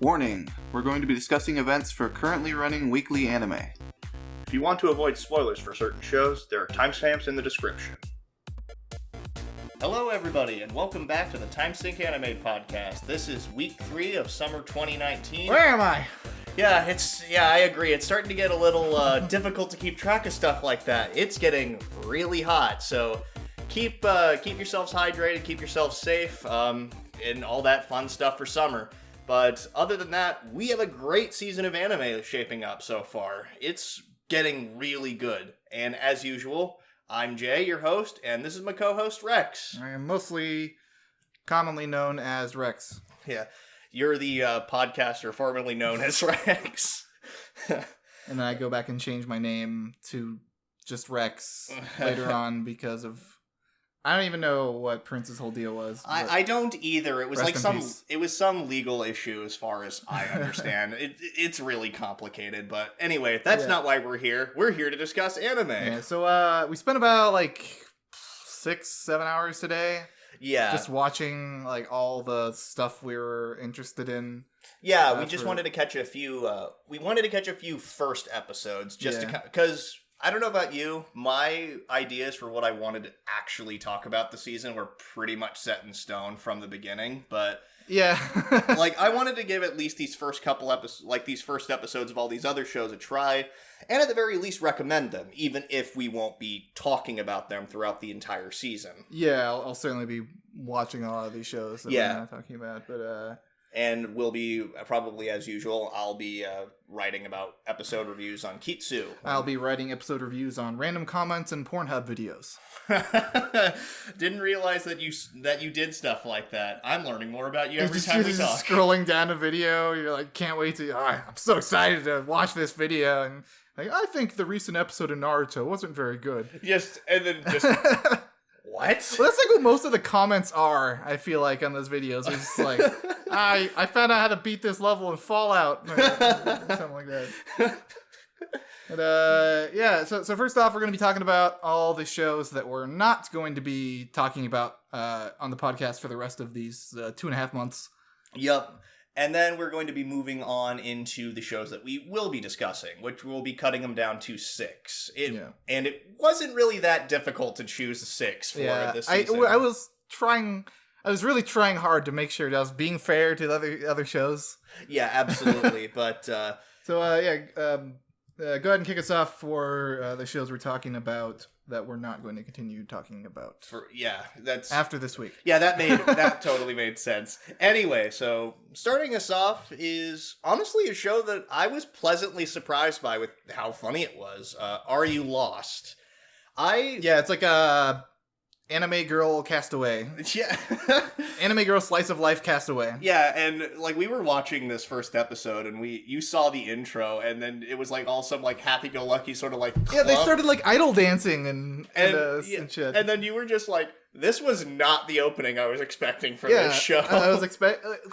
Warning, we're going to be discussing events for currently running weekly anime. If you want to avoid spoilers for certain shows, there are timestamps in the description. Hello everybody, and welcome back to the Timesink Anime Podcast. This is week 3 of summer 2019. Where am I? Yeah, I agree. It's starting to get a little difficult to keep track of stuff like that. It's getting really hot, so keep yourselves hydrated, keep yourselves safe, and all that fun stuff for summer. But other than that, we have a great season of anime shaping up so far. It's getting really good. And as usual, I'm Jay, your host, and this is my co-host, Rex. I am mostly commonly known as Rex. Yeah, you're the podcaster formerly known as Rex. And then I go back and change my name to just Rex later on because of... I don't even know what Prince's whole deal was. I don't either. It was like peace. It was some legal issue as far as I understand. It's really complicated, but anyway, that's not why we're here. We're here to discuss anime. Yeah, so we spent about 6-7 hours today. Yeah. Just watching all the stuff we were interested in. Yeah, we just wanted to catch a few first episodes just to, because I don't know about you, my ideas for what I wanted to actually talk about the season were pretty much set in stone from the beginning, but yeah. I wanted to give at least these first couple episodes, these first episodes of all these other shows a try, and at the very least recommend them, even if we won't be talking about them throughout the entire season. Yeah, I'll certainly be watching a lot of these shows that we're not talking about, but and we'll be, probably as usual, I'll be writing about episode reviews on KITSU. I'll be writing episode reviews on random comments and Pornhub videos. Didn't realize that you did stuff like that. I'm learning more about you every time we just talk. Scrolling down a video, you're like, can't wait to... I'm so excited to watch this video, and I think the recent episode of Naruto wasn't very good. And then what? Well, that's what most of the comments are, I feel like, on those videos. It's just I found out how to beat this level in Fallout. Something like that. But, so first off, we're going to be talking about all the shows that we're not going to be talking about on the podcast for the rest of these 2.5 months. Yep. And then we're going to be moving on into the shows that we will be discussing, which we'll be cutting them down to 6. And it wasn't really that difficult to choose 6 for this season. I was really trying hard to make sure that I was being fair to the other shows. Yeah, absolutely. But go ahead and kick us off for the shows we're talking about that we're not going to continue talking about. That's after this week. Yeah, that totally made sense. Anyway, so starting us off is honestly a show that I was pleasantly surprised by with how funny it was. Are You Lost? It's like a anime girl castaway. Yeah. Anime girl slice of life castaway. Yeah, and we were watching this first episode and you saw the intro and then it was all some happy-go-lucky sort of club. Yeah, they started idol dancing and shit. And then you were just this was not the opening I was expecting from this show. I was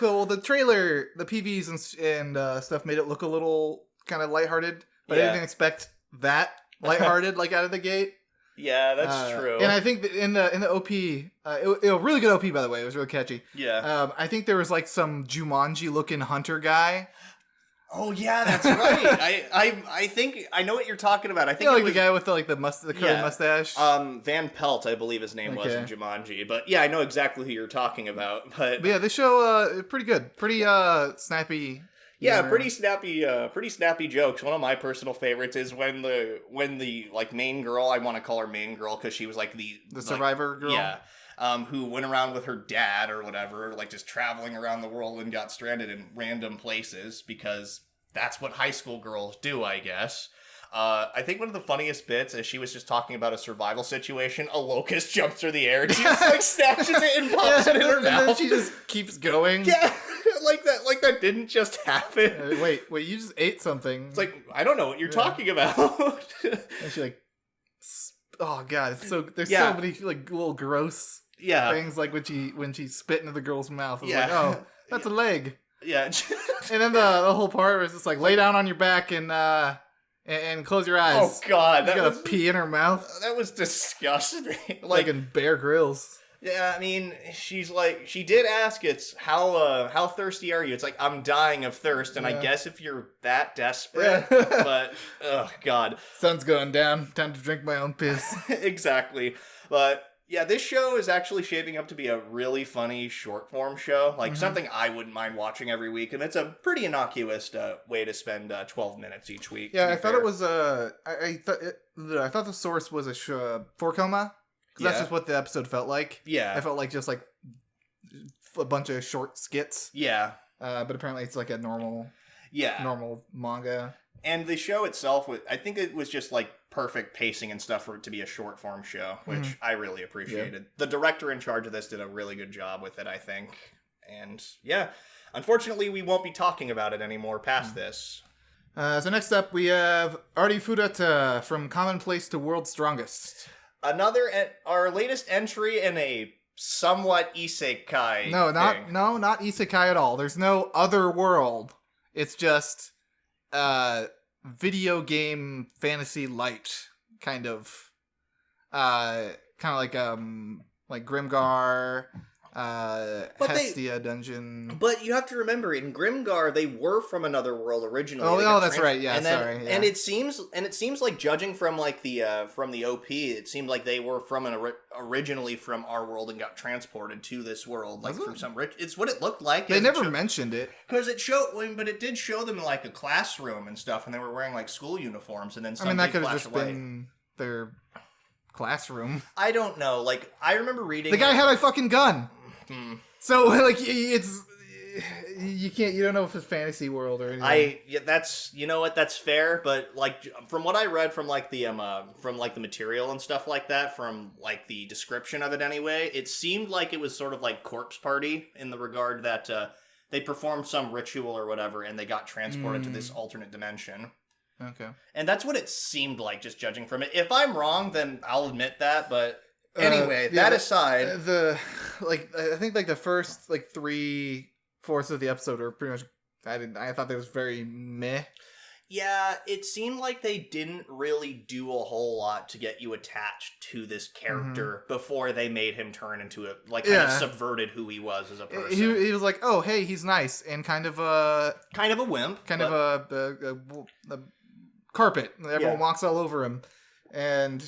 well, the trailer, the PVs and stuff made it look a little kind of lighthearted, but I didn't expect that lighthearted out of the gate. Yeah, that's true. And I think that in the OP, a really good OP, by the way. It was really catchy. Yeah. I think there was some Jumanji-looking hunter guy. Oh yeah, that's right. I think I know what you're talking about. I think the guy with the curly mustache. Van Pelt, I believe his name was in Jumanji. But yeah, I know exactly who you're talking about. But yeah, this show pretty good, pretty snappy. Yeah, pretty snappy jokes. One of my personal favorites is when the main girl, I want to call her main girl because she was the survivor girl. Yeah. Who went around with her dad or whatever, just traveling around the world and got stranded in random places because that's what high school girls do, I guess. I think one of the funniest bits is she was just talking about a survival situation. A locust jumps through the air and she just snatches it and pops it in her mouth. And then she just keeps going. Yeah, that didn't just happen. Wait, you just ate something. It's I don't know what you're talking about. And she oh god, it's so there's so many little gross things when she spit into the girl's mouth. It's oh, that's a leg. Yeah. And then the whole part was just lay down on your back and close your eyes. Oh god, you gotta pee in her mouth. That was disgusting. In Bear Grylls. Yeah, I mean, she's like, she did ask, it's, how thirsty are you? It's like, I'm dying of thirst, and I guess if you're that desperate, but, oh, God. Sun's going down, time to drink my own piss. Exactly. But, yeah, this show is actually shaping up to be a really funny short-form show, like, something I wouldn't mind watching every week, and it's a pretty innocuous way to spend 12 minutes each week. Yeah, I thought it was, I thought the source was a 4-koma. That's just what the episode felt like. Yeah. I felt like just like a bunch of short skits. Yeah. But apparently it's like a normal manga. And the show itself, I think it was just like perfect pacing and stuff for it to be a short form show, which I really appreciated. Yeah. The director in charge of this did a really good job with it, I think. And yeah, unfortunately we won't be talking about it anymore past this. So next up we have Arifureta from Commonplace to World's Strongest. Our latest entry in a somewhat isekai not isekai at all. There's no other world. It's just video game fantasy light kind of like Grimgar, Hestia Dungeon. But you have to remember, in Grimgar, they were from another world originally. Oh, that's right. Yeah, And it seems like, judging from like the OP, it seemed like they were originally from our world and got transported to this world, like from some rich. It's what it looked like. They never mentioned it because but it did show them like a classroom and stuff, and they were wearing like school uniforms, and then that could have just been their classroom. I don't know. Like, I remember reading the guy had a fucking gun. So like it's you don't know if it's fantasy world or anything. That's fair, but like from what I read from like the material and stuff like that, from like the description of it anyway, it seemed like it was sort of like Corpse Party in the regard that they performed some ritual or whatever and they got transported to this alternate dimension. Okay. And that's what it seemed like, just judging from it. If I'm wrong, then I'll admit that, but anyway, that aside, I think like the first like 3/4 of the episode are pretty much. I thought that was very meh. Yeah, it seemed like they didn't really do a whole lot to get you attached to this character before they made him turn into kind of subverted who he was as a person. He was like, oh hey, he's nice and kind of a wimp, kind of a carpet. Everyone walks all over him, and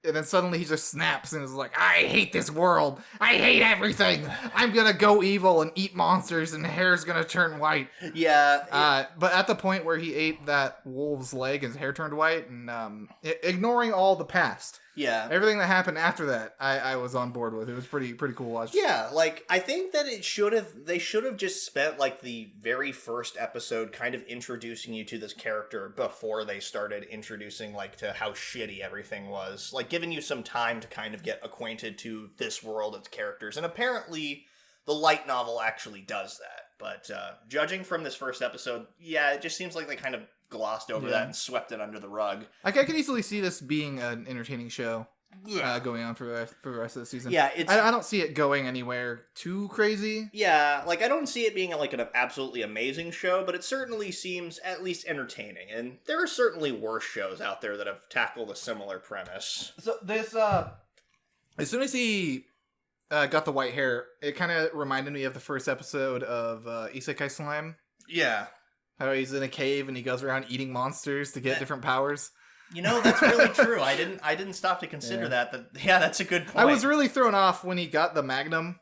then suddenly he just snaps and is like, I hate this world. I hate everything. I'm gonna go evil and eat monsters and hair's gonna turn white. Yeah. But at the point where he ate that wolf's leg, his hair turned white, and ignoring all the past. Yeah. Everything that happened after that, I was on board with. It was pretty cool watch. Yeah, like, I think that they should have just spent, like, the very first episode kind of introducing you to this character before they started introducing, like, to how shitty everything was. Like, giving you some time to kind of get acquainted to this world, its characters. And apparently, the light novel actually does that. But, judging from this first episode, yeah, it just seems like they kind of glossed over that and swept it under the rug. I can easily see this being an entertaining show going on for the rest of the season. Yeah, I don't see it going anywhere too crazy. Yeah, like, I don't see it being like an absolutely amazing show, but it certainly seems at least entertaining. And there are certainly worse shows out there that have tackled a similar premise. So this, as soon as he got the white hair, it kind of reminded me of the first episode of Isekai Slime. Yeah. How he's in a cave and he goes around eating monsters to get different powers. You know, that's really true. I didn't stop to consider that. That's a good point. I was really thrown off when he got the Magnum.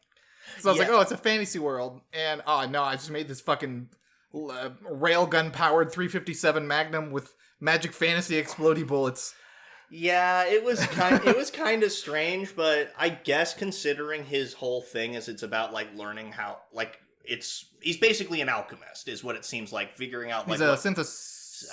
So I was like, oh, it's a fantasy world. And, oh, no, I just made this fucking railgun-powered 357 Magnum with magic fantasy explodey bullets. Yeah, it was kind of strange, but I guess considering his whole thing is it's about, like, learning how, like, he's basically an alchemist, is what it seems like, figuring out like he's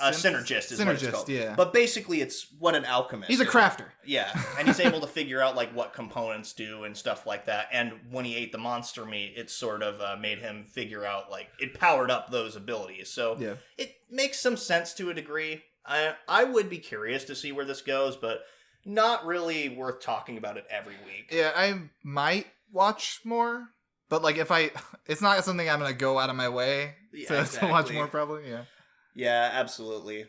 a synergist is what it's called. Yeah. But basically, it's what an alchemist. He's a crafter. Yeah, and he's able to figure out like what components do and stuff like that. And when he ate the monster meat, it sort of made him figure out like it powered up those abilities. So it makes some sense to a degree. I would be curious to see where this goes, but not really worth talking about it every week. Yeah, I might watch more. But, like, it's not something I'm going to go out of my way to watch more, probably, yeah. Yeah, absolutely.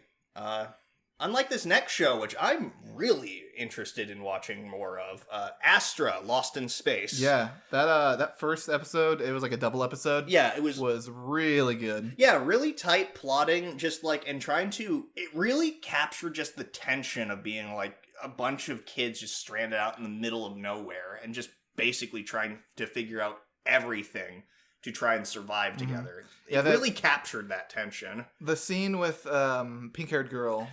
Unlike this next show, which I'm really interested in watching more of, Astra, Lost in Space. Yeah, that first episode, it was like a double episode. Yeah, it was really good. Yeah, really tight plotting, just like, and trying to, it really captured just the tension of being like a bunch of kids just stranded out in the middle of nowhere and just basically trying to figure out everything to try and survive together. It really captured that tension. The scene with pink-haired girl.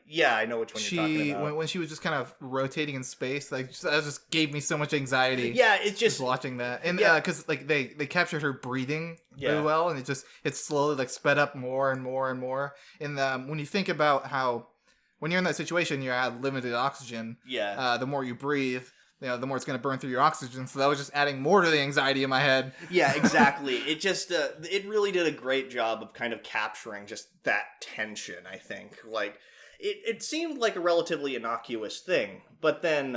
Yeah, I know which one you're talking about. When she was just kind of rotating in space, like that just gave me so much anxiety. Yeah, it's just watching that, and because like they captured her breathing really well, and it slowly like sped up more and more and more. And when you think about how when you're in that situation, you're at limited oxygen. Yeah. The more you breathe, the more it's going to burn through your oxygen. So that was just adding more to the anxiety in my head. Yeah, exactly. It just, it really did a great job of kind of capturing just that tension, I think. Like, it seemed like a relatively innocuous thing, but then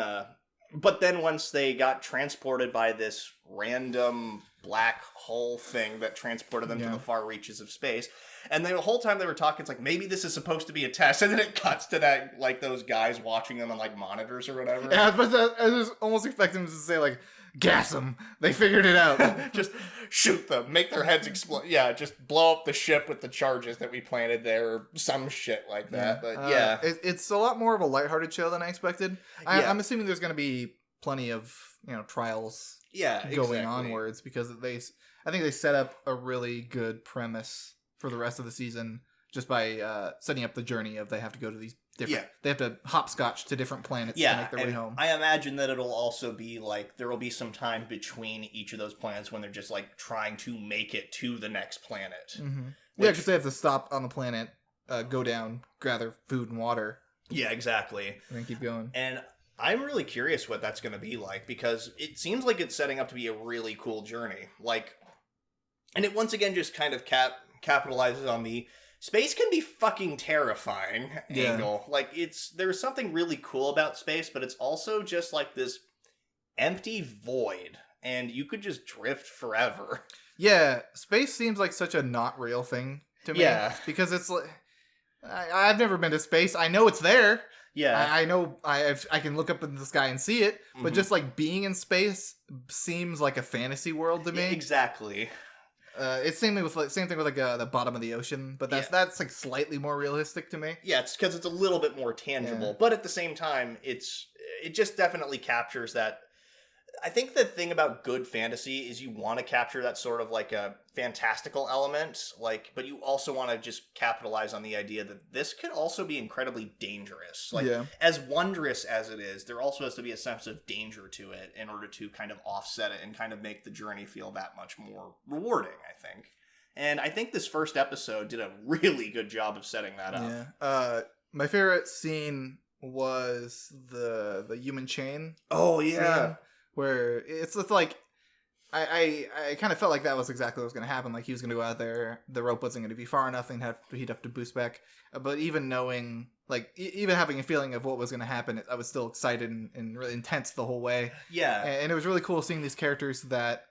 once they got transported by this random black hole thing that transported them to the far reaches of space, and the whole time they were talking, it's like, maybe this is supposed to be a test, and then it cuts to that, like, those guys watching them on, like, monitors or whatever. Yeah, I was almost expecting them to say, like, gas them. They figured it out. Just shoot them. Make their heads explode. Yeah, just blow up the ship with the charges that we planted there, or some shit like that. But, yeah. It's a lot more of a lighthearted show than I expected. I'm assuming there's going to be plenty of, trials going onwards, because I think they set up a really good premise for the rest of the season just by setting up the journey of they have to go to these different... They have to hopscotch to different planets to make their way home. I imagine that it'll also be like, there will be some time between each of those planets when they're just like trying to make it to the next planet. Mm-hmm. Yeah, because they have to stop on the planet, go down, gather food and water. Yeah, exactly. And then keep going. And I'm really curious what that's going to be like, because it seems like it's setting up to be a really cool journey. Like, and it once again just kind of capitalizes on the space can be fucking terrifying angle. Like, there's something really cool about space, but it's also just like this empty void, and you could just drift forever. Yeah, space seems like such a not real thing to me. Yeah. Because it's like, I've never been to space. I know it's there. Yeah. I know I can look up in the sky and see it, but just like being in space seems like a fantasy world to me. Yeah, exactly. It's same thing with like the bottom of the ocean, but that's like slightly more realistic to me. Yeah, it's because it's a little bit more tangible, but at the same time, it just definitely captures that. I think the thing about good fantasy is you want to capture that sort of like a fantastical element, like, but you also want to just capitalize on the idea that this could also be incredibly dangerous. Like, as wondrous as it is, there also has to be a sense of danger to it in order to kind of offset it and kind of make the journey feel that much more rewarding, I think. And I think this first episode did a really good job of setting that up. Yeah. My favorite scene was the human chain. Oh, yeah. Scene, where it's like, I kind of felt like that was exactly what was going to happen. Like, he was going to go out there, the rope wasn't going to be far enough, and he'd have to boost back. But even knowing, like, even having a feeling of what was going to happen, I was still excited and really intense the whole way. Yeah. And it was really cool seeing these characters that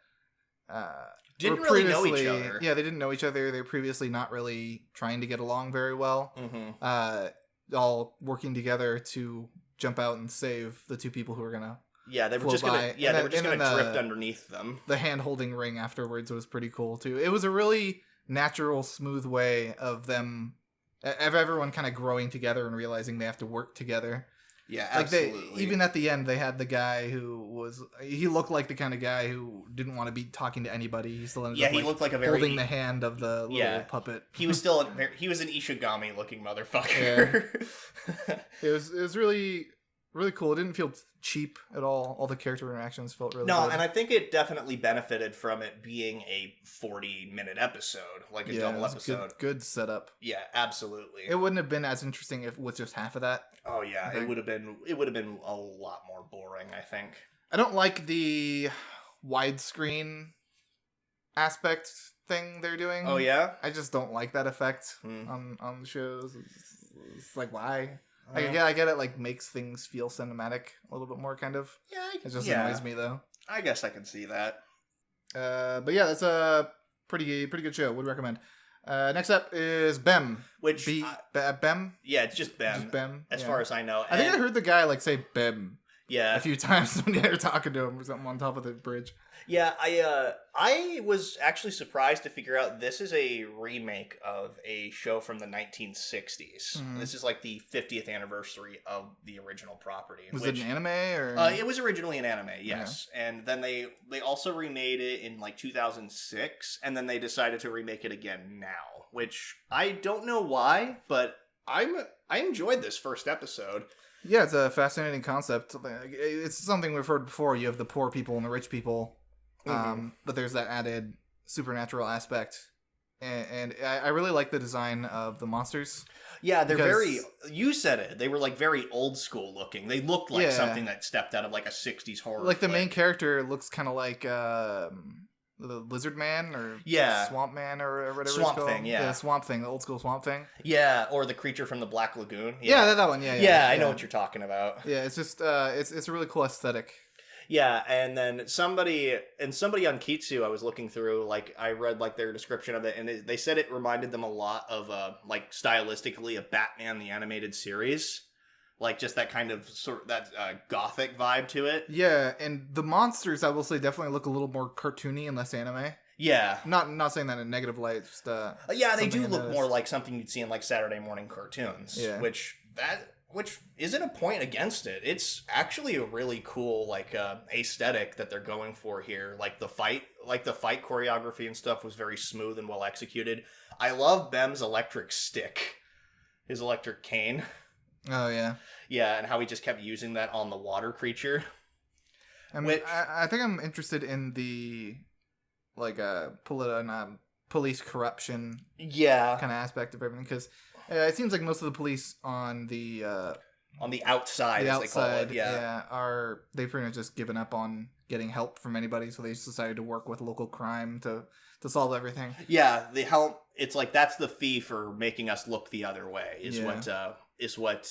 didn't really know each other. Yeah, they didn't know each other. They were previously not really trying to get along very well. Mm-hmm. All working together to jump out and save the two people who were going to... Yeah, they were just gonna. Yeah, they were just gonna drift underneath them. The hand-holding ring afterwards was pretty cool too. It was a really natural, smooth way of everyone kind of growing together and realizing they have to work together. Yeah, absolutely. Even at the end, they had the guy who he looked like the kind of guy who didn't want to be talking to anybody. He still ended up, he looked like a very holding the hand of the little puppet. He was still he was an Ishigami looking motherfucker. Yeah. It was really, really cool. It didn't feel cheap at all. All the character interactions felt really good. And I think it definitely benefited from it being a 40-minute episode, like a double episode. Good setup. Yeah, absolutely. It wouldn't have been as interesting if with just half of that. Oh yeah, it would have been a lot more boring, I think. I don't like the widescreen aspect thing they're doing. Oh yeah? I just don't like that effect on the shows. It's like, why? I get it, like, makes things feel cinematic a little bit more, kind of. Yeah, it just annoys me, though. I guess I can see that. But yeah, that's a pretty good show. Would recommend. Next up is Bem. Which Bem? yeah, it's just Bem. Just Bem. As far as I know. I think I heard the guy like say Bem a few times when they were talking to him or something on top of the bridge. Yeah, I was actually surprised to figure out this is a remake of a show from the 1960s. Mm-hmm. This is like the 50th anniversary of the original property. Was it an anime or? It was originally an anime, yes. Yeah. And then they also remade it in like 2006, and then they decided to remake it again now, which I don't know why, but I enjoyed this first episode. Yeah, it's a fascinating concept. It's something we've heard before. You have the poor people and the rich people. But there's that added supernatural aspect, and I really like the design of the monsters. Yeah, they're very. You said it. They were like very old school looking. They looked like something that stepped out of like a '60s horror. Like the main character looks kind of like the Lizard Man or Swamp Man or whatever. Swamp Thing, the Swamp Thing, the old school Swamp Thing. Yeah, or the creature from the Black Lagoon. Yeah, that one. Yeah, I know what you're talking about. Yeah, it's just it's a really cool aesthetic. Yeah, and then somebody on KITSU I was looking through, like, I read, like, their description of it, and they said it reminded them a lot of, like, stylistically of Batman the Animated Series. Like, just that kind of, gothic vibe to it. Yeah, and the monsters, I will say, definitely look a little more cartoony and less anime. Yeah. Not saying that in a negative light, just, yeah, they do look more like something you'd see in, like, Saturday morning cartoons. Yeah. Which isn't a point against it. It's actually a really cool, like, aesthetic that they're going for here. Like the fight choreography and stuff was very smooth and well executed. I love Bem's electric stick, his electric cane. Oh yeah, yeah, and how he just kept using that on the water creature. I mean, I think I'm interested in the like police corruption, kind of aspect of everything because. It seems like most of the police on the outside, as they call it, they've pretty much just given up on getting help from anybody, so they just decided to work with local crime to solve everything. Yeah, the help. It's like that's the fee for making us look the other way. Is what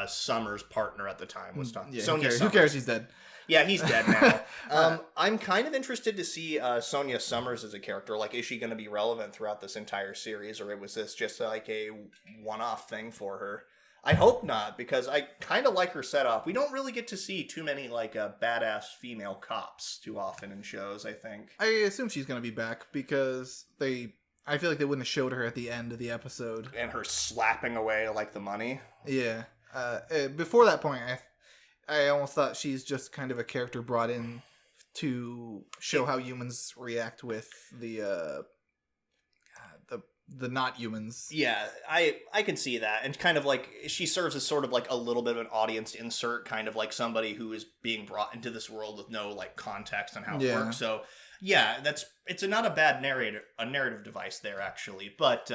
Summer's partner at the time was talking. Yeah, Sonia who cares? He's dead. Yeah, he's dead now. I'm kind of interested to see Sonia Summers as a character. Like, is she going to be relevant throughout this entire series, or was this just like a one-off thing for her? I hope not, because I kind of like her setup. We don't really get to see too many like badass female cops too often in shows, I think. I assume she's going to be back because I feel like they wouldn't have showed her at the end of the episode. And her slapping away like the money. Yeah. Before that point, I almost thought she's just kind of a character brought in to show how humans react with the not humans. Yeah, I can see that. And kind of like she serves as sort of like a little bit of an audience insert, kind of like somebody who is being brought into this world with no like context on how it works. So yeah, it's not a bad narrative device there actually. But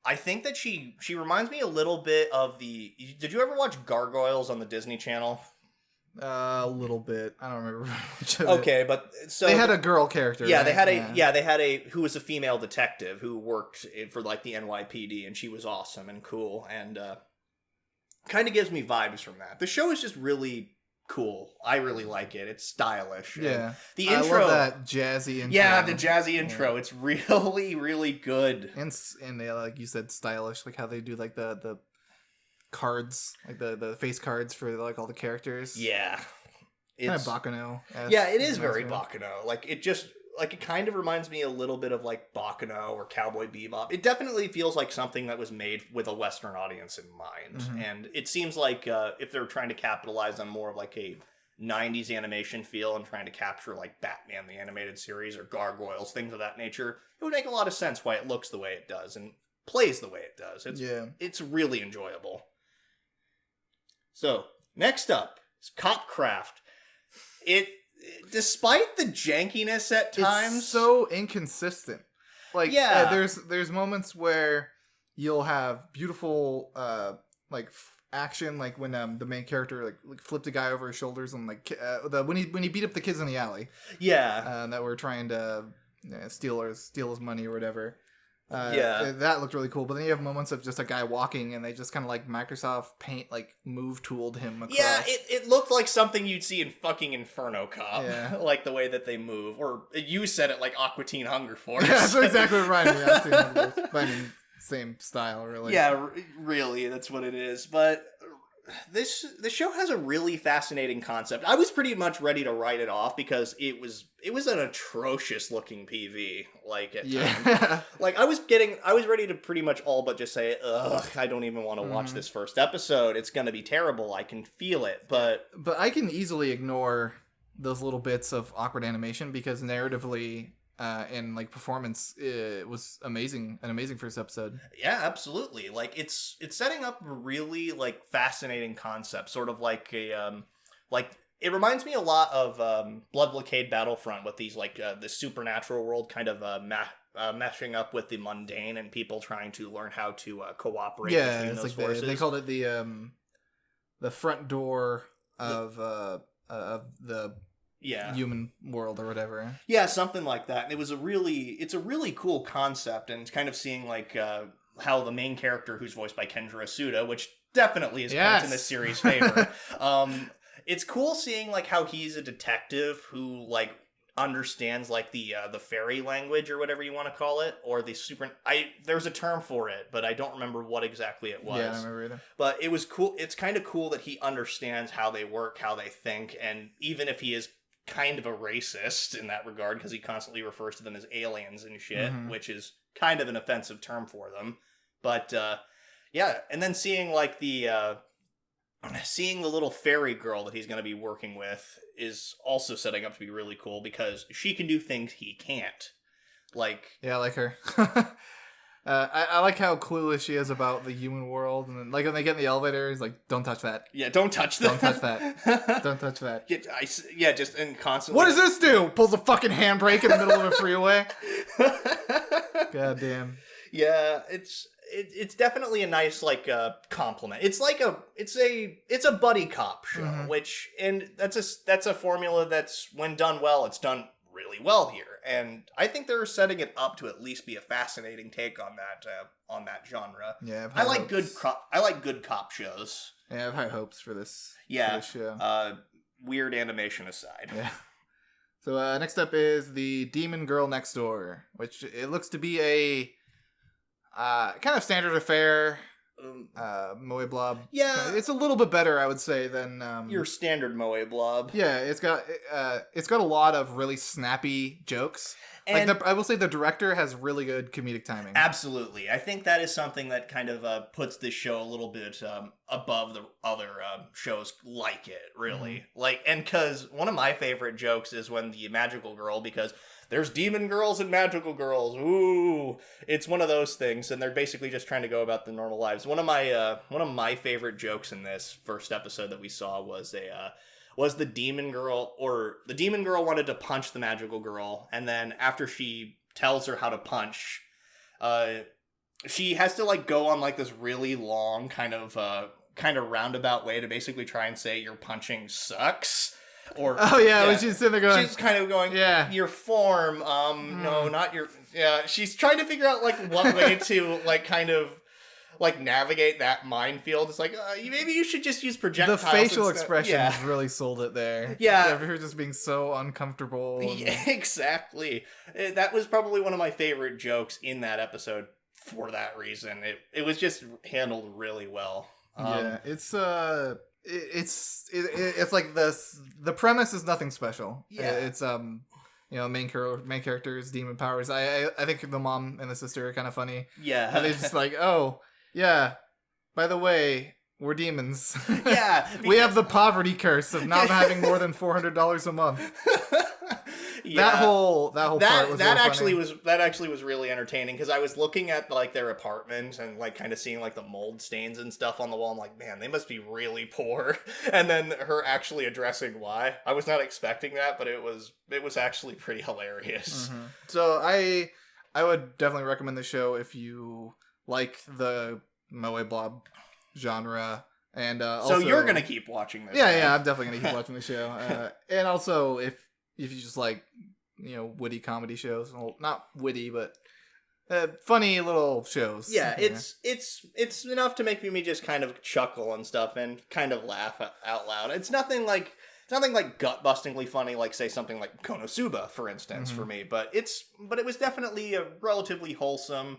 I think that she reminds me a little bit of did you ever watch Gargoyles on the Disney Channel? A little bit. I don't remember much of Okay, but so they had a girl character. Yeah, right? they had a who was a female detective who worked for like the NYPD, and she was awesome and cool, and kind of gives me vibes from that. The show is just really cool. I really like it. It's stylish. Yeah, the intro, I love that jazzy intro. Yeah, the jazzy intro. Yeah. It's really, really good. And like you said, stylish. Like how they do like the cards, like the face cards for like all the characters. Yeah, it's kind of Baccano. Yeah, it is very Baccano. Like it kind of reminds me a little bit of like Baccano or Cowboy Bebop. It definitely feels like something that was made with a Western audience in mind. Mm-hmm. And it seems like if they're trying to capitalize on more of like a 90s animation feel and trying to capture like Batman the Animated Series or Gargoyles, things of that nature, it would make a lot of sense why it looks the way it does and plays the way it does. It's really enjoyable. So, next up is Copcraft. Despite the jankiness at times, it's so inconsistent. Like, there's moments where you'll have beautiful action, like when the main character like flipped a guy over his shoulders and like when he beat up the kids in the alley. Yeah, that were trying to steal his money or whatever. That looked really cool. But then you have moments of just a guy walking, and they just kind of like Microsoft Paint like move tooled him across. Yeah, it looked like something you'd see in fucking Inferno Cop. Yeah. Like the way that they move. Or you said it like Aqua Teen Hunger Force. Yeah, that's exactly what reminded me of. But I mean, same style, really. Yeah, really, that's what it is. But the show has a really fascinating concept. I was pretty much ready to write it off because it was an atrocious looking PV. Like at times. Like I was ready to pretty much all but just say, ugh, I don't even want to watch this first episode. It's gonna be terrible. I can feel it. But I can easily ignore those little bits of awkward animation because narratively and like performance, it was amazing. An amazing first episode. Yeah, absolutely. Like it's setting up a really like fascinating concept, sort of like a like it reminds me a lot of Blood Blockade Battlefront with these like the supernatural world kind of meshing up with the mundane and people trying to learn how to cooperate between those forces. They called it the front door of the human world or whatever. Yeah, something like that. And it's a really cool concept, and it's kind of seeing like how the main character, who's voiced by Kenjiro Asuda, which definitely is points in this series' favor. It's cool seeing like how he's a detective who like understands like the fairy language or whatever you want to call it, or the there's a term for it, but I don't remember what exactly it was. Yeah, I don't remember either. But it was cool. It's kind of cool that he understands how they work, how they think, and even if he is kind of a racist in that regard, because he constantly refers to them as aliens and shit, which is kind of an offensive term for them. But yeah, and then seeing like the little fairy girl that he's going to be working with is also setting up to be really cool because she can do things he can't. Like, yeah, I like her. I like how clueless she is about the human world, and then, like when they get in the elevator, he's like, "Don't touch that." Yeah, don't touch that. Don't touch that. Don't touch that. Yeah, just and constantly. What does this do? Pulls a fucking handbrake in the middle of a freeway. God damn. Yeah, it's definitely a nice like compliment. It's like it's a buddy cop show, which and that's a formula that's when done well, it's done really well here. And I think they're setting it up to at least be a fascinating take on that genre. Yeah, I like good cop shows. Yeah, I have high hopes for this. Yeah, for this show. Weird animation aside. Yeah. So next up is the Demon Girl Next Door, which it looks to be a kind of standard affair. Moe blob. Yeah, it's a little bit better, I would say, than your standard Moe blob. Yeah, it's got a lot of really snappy jokes. And like I will say the director has really good comedic timing. Absolutely, I think that is something that kind of puts this show a little bit above the other shows like it. Really, like, and because one of my favorite jokes is when the magical girl, because there's demon girls and magical girls. Ooh, it's one of those things, and they're basically just trying to go about their normal lives. One of my favorite jokes in this first episode that we saw was the demon girl, or the demon girl wanted to punch the magical girl, and then after she tells her how to punch, she has to like go on like this really long kind of roundabout way to basically try and say your punching sucks. Or when she's sitting there going, she's kind of going, your form, no, not your, she's trying to figure out like what way to like kind of like navigate that minefield. It's like maybe you should just use projectiles. The facial expressions really sold it there. Yeah, her just being so uncomfortable. Yeah, exactly. That was probably one of my favorite jokes in that episode for that reason. It was just handled really well. It's like this. The premise is nothing special. Yeah, it's main character's demon powers. I think the mom and the sister are kind of funny. Yeah, and they're just like, oh yeah, by the way, we're demons. Yeah, we have the poverty curse of not having more than $400 a month. Yeah. That whole part was that really actually was really entertaining because I was looking at like their apartment and like kind of seeing like the mold stains and stuff on the wall. I'm like, man, they must be really poor. And then her actually addressing why. I was not expecting that, but it was actually pretty hilarious. Mm-hmm. So I would definitely recommend the show if you like the Moe blob genre. And also, so you're gonna keep watching this? Yeah, I'm definitely gonna keep watching the show. And also if you just like, witty comedy shows, well, not witty, but funny little shows. Yeah, it's enough to make me just kind of chuckle and stuff and kind of laugh out loud. It's nothing like gut-bustingly funny, like say something like Konosuba, for instance, for me. But it was definitely a relatively wholesome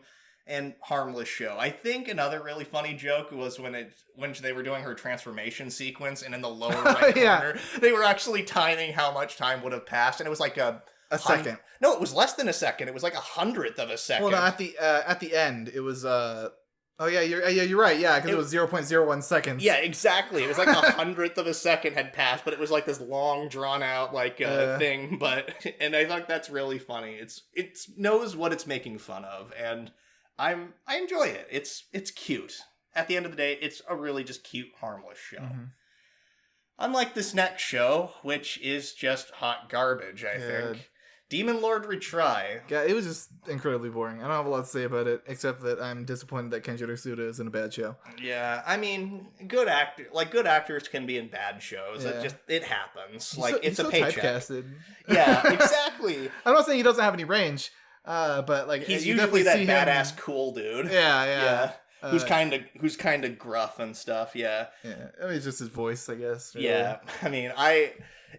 and harmless show. I think another really funny joke was when they were doing her transformation sequence, and in the lower right corner, they were actually timing how much time would have passed, and it was like a second. No, it was less than a second. It was like 100th of a second. Well, no, at the end, it was Oh yeah, you're right. Yeah, because it was 0.01 seconds. Yeah, exactly. It was like 100th of a second had passed, but it was like this long, drawn out thing. And I thought that's really funny. It knows what it's making fun of, and I enjoy it. It's cute. At the end of the day, it's a really just cute, harmless show. Mm-hmm. Unlike this next show, which is just hot garbage, I think. Demon Lord Retry. Yeah, it was just incredibly boring. I don't have a lot to say about it, except that I'm disappointed that Kenjiro Tsuda is in a bad show. Yeah, I mean, good actors can be in bad shows. Yeah. It happens. He's a so paycheck. Typecasted. Yeah, exactly. I'm not saying he doesn't have any range, but he's you usually definitely that see badass him... cool dude. Yeah. Who's kind of gruff and stuff. Yeah. Yeah, I mean, it's just his voice, I guess. Really. Yeah, I mean,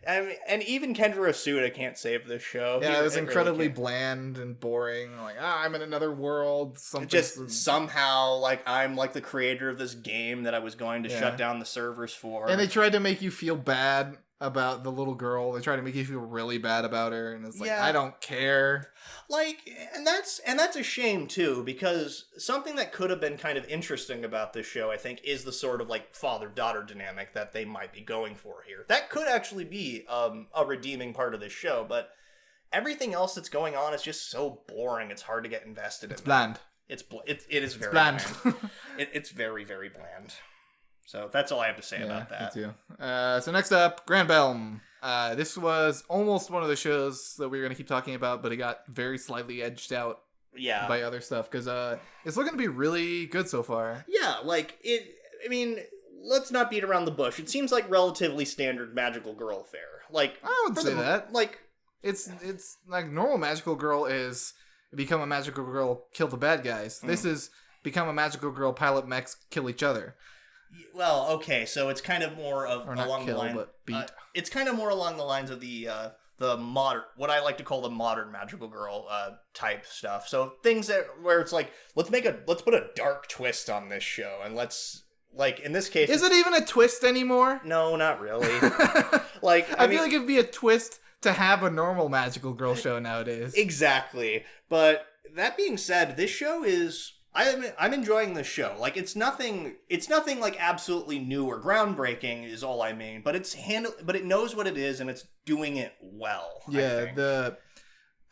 and even Kenjiro Tsuda can't save this show. Yeah, it was incredibly bland and boring. Like, I'm in another world. Somehow, I'm the creator of this game that I was going to shut down the servers for. And they tried to make you feel bad about the little girl. They tried to make you feel really bad about her, and it's I don't care. And that's a shame too, because something that could have been kind of interesting about this show, I think, is the sort of father-daughter dynamic that they might be going for here. That could actually be a redeeming part of this show, but everything else that's going on is just so boring. It's hard to get invested in. It's bland. It is very bland. It's very, very bland. So that's all I have to say about that. Me too. So next up, GRANBELM. This was almost one of the shows that we were going to keep talking about, but it got very slightly edged out by other stuff, because it's looking to be really good so far. Yeah, I mean, let's not beat around the bush. It seems like relatively standard magical girl fare. I would say that. It's like normal magical girl is become a magical girl, kill the bad guys. This is become a magical girl, pilot mechs, kill each other. Well, okay, so it's kind of more of beat. It's kind of more along the lines of the modern, what I like to call the modern magical girl type stuff. So things where it's let's put a dark twist on this show, and let's in this case, is it even a twist anymore? No, not really. I feel like it'd be a twist to have a normal magical girl show nowadays. Exactly, but that being said, this show is. I'm enjoying this show. It's nothing absolutely new or groundbreaking is all I mean, but but it knows what it is and it's doing it well. Yeah,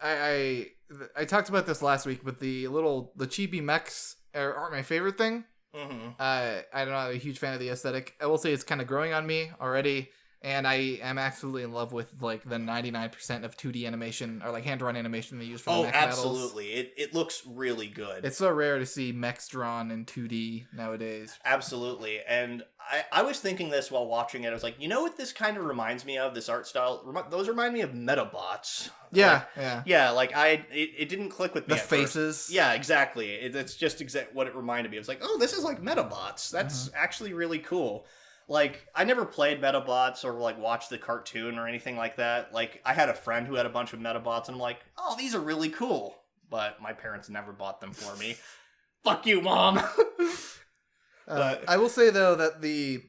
I talked about this last week, but the chibi mechs aren't my favorite thing. Mm-hmm. I'm not a huge fan of the aesthetic. I will say it's kind of growing on me already. And I am absolutely in love with the 99% of 2D animation or hand-drawn animation they use for the mech battles. Oh, absolutely. It looks really good. It's so rare to see mechs drawn in 2D nowadays. Absolutely. And I was thinking this while watching it. I was like, you know what this kind of reminds me of, this art style? Those remind me of Metabots. Yeah. It didn't click with me the at faces. First. Yeah, exactly. It's just what it reminded me of. It's like, oh, this is like Metabots. That's actually really cool. I never played Metabots or, watched the cartoon or anything like that. I had a friend who had a bunch of Metabots, and I'm like, oh, these are really cool. But my parents never bought them for me. Fuck you, Mom! I will say, though, that the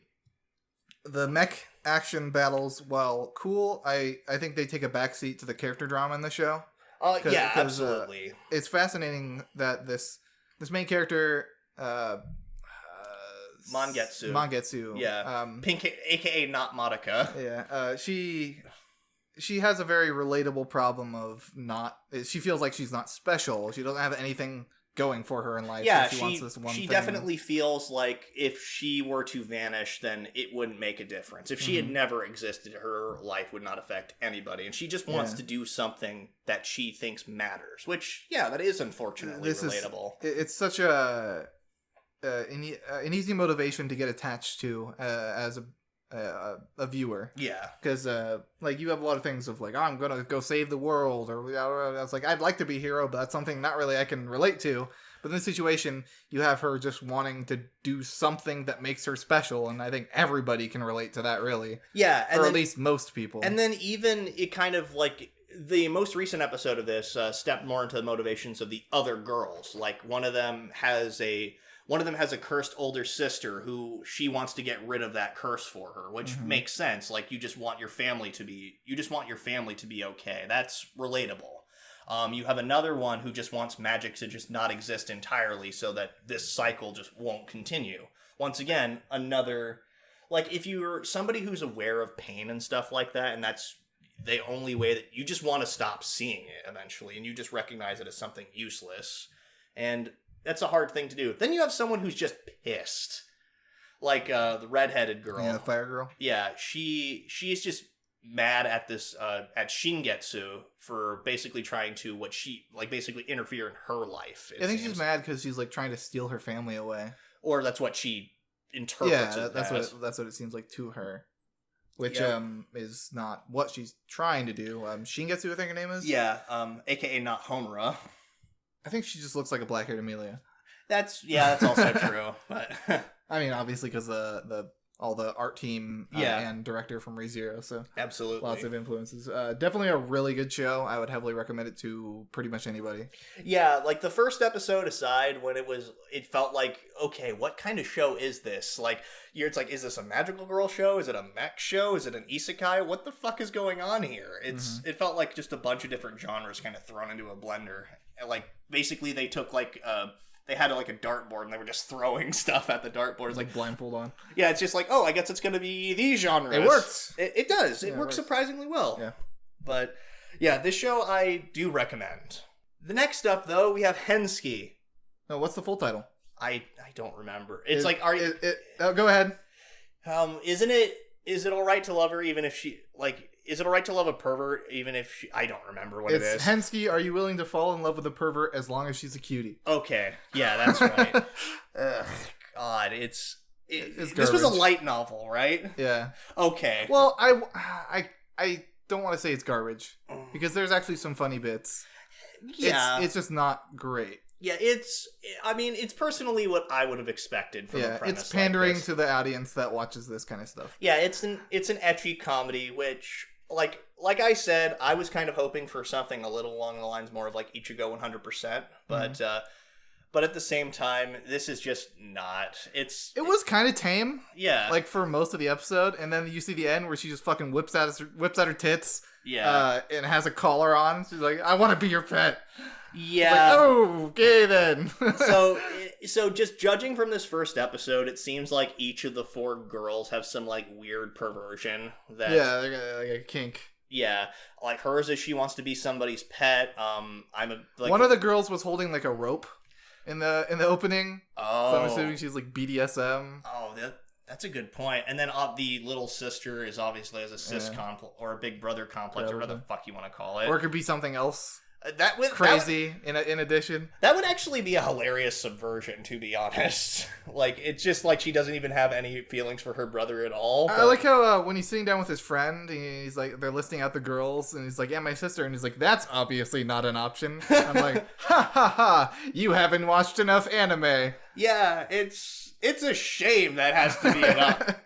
mech action battles, while cool, I think they take a backseat to the character drama in the show. Yeah, absolutely. It's fascinating that this main character... Mangetsu. Yeah. Pink, aka not Madoka. Yeah. She has a very relatable problem of she feels like she's not special. She doesn't have anything going for her in life. Yeah, so she wants this one thing. Definitely feels like if she were to vanish, then it wouldn't make a difference. If she had never existed, her life would not affect anybody. And she just wants to do something that she thinks matters. Which, that is unfortunately relatable. It's such an easy motivation to get attached to as a viewer. Yeah. Because, like, you have a lot of things of, like, oh, I'm gonna go save the world, or I was like, I'd like to be a hero, but that's something not really I can relate to. But in this situation, you have her just wanting to do something that makes her special, and I think everybody can relate to that, really. Yeah. Or at least most people. And then even it kind of, like, the most recent episode of this stepped more into the motivations of the other girls. Like, one of them has a cursed older sister who she wants to get rid of that curse for her, which makes sense. Like, you just want your family to be okay. That's relatable. You have another one who just wants magic to just not exist entirely so that this cycle just won't continue. Once again, another, like, if you're somebody who's aware of pain and stuff like that, and that's the only way that you just want to stop seeing it eventually, and you just recognize it as something useless. And that's a hard thing to do. Then you have someone who's just pissed. Like, the redheaded girl. Yeah, the fire girl. Yeah, she's just mad at this, at Shingetsu for basically trying to, basically interfere in her life. I think she's mad because she's, like, trying to steal her family away. Or that's what she interprets it as. That's what it seems like to her. Which, is not what she's trying to do. Shingetsu, I think her name is? Yeah, aka not Homura. I think she just looks like a black-haired Amelia. That's also true. But I mean, obviously, because all the art team and director from Re:Zero, so absolutely lots of influences. Definitely a really good show. I would heavily recommend it to pretty much anybody. Yeah, like the first episode aside, when it felt like, okay, what kind of show is this? Like, it's like, is this a magical girl show? Is it a mech show? Is it an isekai? What the fuck is going on here? It felt like just a bunch of different genres kind of thrown into a blender. And, like, basically they took, like, they had, like, a dartboard, and they were just throwing stuff at the dartboard. It's like blindfold on. Yeah, it's just like, oh, I guess it's going to be these genres. It works. It does. It works surprisingly well. Yeah. But, yeah, this show I do recommend. The next up, though, we have Hensuki. No, what's the full title? I don't remember. It's like, are you... go ahead. Is it alright to love her even if she, like... Is it alright to love a pervert even if she... I don't remember what it is. Hensuki, are you willing to fall in love with a pervert as long as she's a cutie? Okay. Yeah, that's right. Ugh, God, it's this was a light novel, right? Yeah. Okay. Well, I don't want to say it's garbage, because there's actually some funny bits. Yeah. It's just not great. Yeah, it's personally what I would have expected from a premise. It's pandering like to the audience that watches this kind of stuff. Yeah, it's an ecchi comedy, which... Like I said, I was kind of hoping for something a little along the lines more of like Ichigo 100%, but at the same time, this is just not. It was kind of tame, yeah. Like for most of the episode, and then you see the end where she just fucking whips out her tits, yeah, and has a collar on. She's like, "I want to be your pet." Yeah. Like, oh, okay then. So just judging from this first episode, it seems like each of the four girls have some like weird perversion. They got like a kink. Yeah, like hers is she wants to be somebody's pet. One of the girls was holding like a rope in the opening. Oh, so I'm assuming she's like BDSM. Oh, that's a good point. And then the little sister is obviously has a cis complex or a big brother complex, or whatever the fuck you want to call it. Or it could be something else. Crazy. In addition, that would actually be a hilarious subversion, to be honest. Like, it's just like she doesn't even have any feelings for her brother at all. I like how when he's sitting down with his friend, he's like, they're listing out the girls, and he's like, "Yeah, my sister," and he's like, "That's obviously not an option." I'm like, "Ha ha ha! You haven't watched enough anime." Yeah, it's a shame that has to be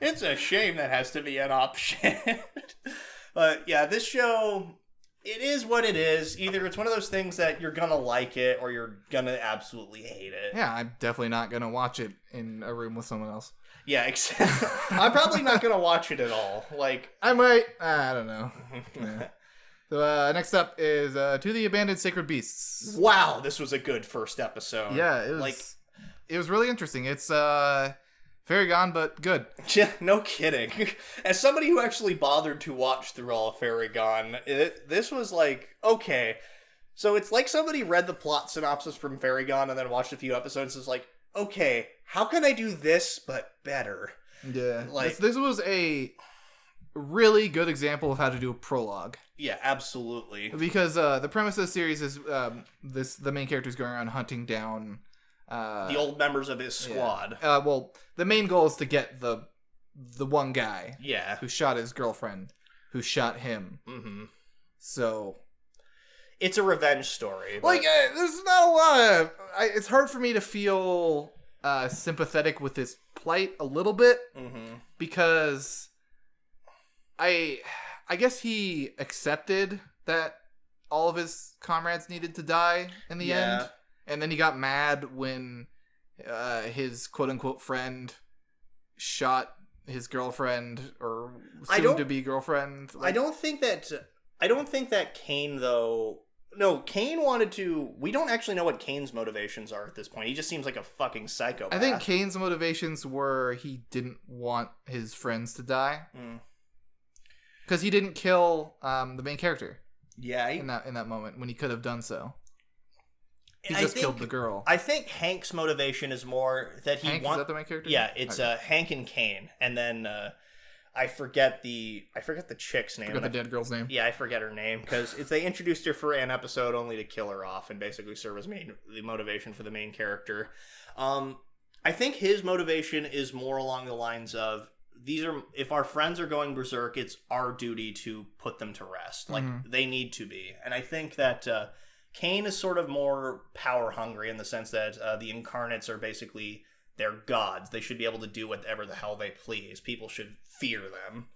it's a shame that has to be an option. But yeah, this show. It is what it is. Either it's one of those things that you're gonna like it, or you're gonna absolutely hate it. Yeah, I'm definitely not gonna watch it in a room with someone else. Yeah, I'm probably not gonna watch it at all. Like, I might. I don't know. Yeah. So next up is To the Abandoned Sacred Beasts. Wow, this was a good first episode. Yeah, it was. It was really interesting. It's Fairy Gone, but good. Yeah, no kidding. As somebody who actually bothered to watch through all of Fairy Gone, this was like, okay. So it's like somebody read the plot synopsis from Fairy Gone and then watched a few episodes and is like, okay, how can I do this but better? Yeah. Like, this was a really good example of how to do a prologue. Yeah, absolutely. Because the premise of the series is the main character is going around hunting down... the old members of his squad. Well, the main goal is to get the the one guy Yeah. who shot his girlfriend, who shot him. Mm-hmm. So It's a revenge story. But... like, there's not a lot of. It's hard for me to feel sympathetic with his plight a little bit because I guess he accepted that all of his comrades needed to die in the end, and then he got mad when his quote-unquote friend shot his girlfriend or soon-to-be girlfriend. I don't think that Kane, though... No, Kane wanted to... We don't actually know what Kane's motivations are at this point. He just seems like a fucking psychopath. I think Kane's motivations were he didn't want his friends to die. Because he didn't kill the main character. Yeah. In that moment, when he could have done so. He just killed the girl. I think Hank's motivation is more that he Hank, is that the main character? Yeah, it's Hank and Kane. And then I forget the chick's name. The dead girl's name. Yeah, I forget her name because they introduced her for an episode only to kill her off and basically serve as the motivation for the main character. I think his motivation is more along the lines of if our friends are going berserk, it's our duty to put them to rest. Like they need to be. And I think that Kane is sort of more power hungry in the sense that the incarnates are basically they're gods. They should be able to do whatever the hell they please. People should fear them.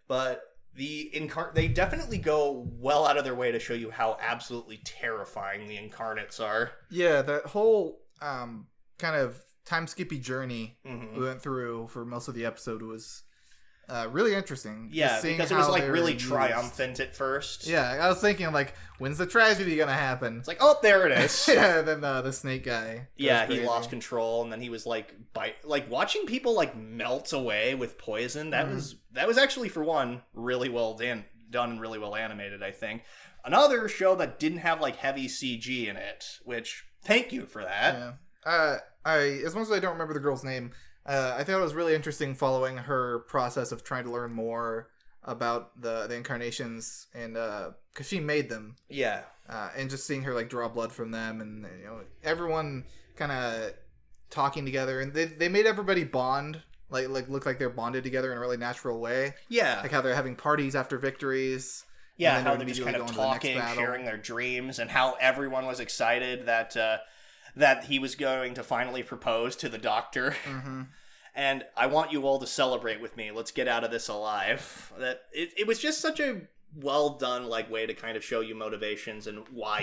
But they definitely go well out of their way to show you how absolutely terrifying the incarnates are. Yeah, that whole kind of time skippy journey we went through for most of the episode was really interesting. Yeah, because it was like really triumphant at first. Yeah, I was thinking like, when's the tragedy gonna happen? It's like, oh, there it is. Yeah, and then the snake guy. Yeah, he lost control, and then he was like watching people like melt away with poison. That was actually, for one, really well done and really well animated, I think. Another show that didn't have like heavy CG in it, which thank you for that. Yeah. As much as I don't remember the girl's name, I thought it was really interesting following her process of trying to learn more about the incarnations, and because she made them. Yeah. And just seeing her like draw blood from them, and everyone kind of talking together, and they made everybody bond, like look like they're bonded together in a really natural way. Yeah. Like how they're having parties after victories. Yeah, how they're just kind of talking, sharing their dreams, and how everyone was excited that he was going to finally propose to the doctor. And I want you all to celebrate with me. Let's get out of this alive. That it was just such a well done way to kind of show you motivations and why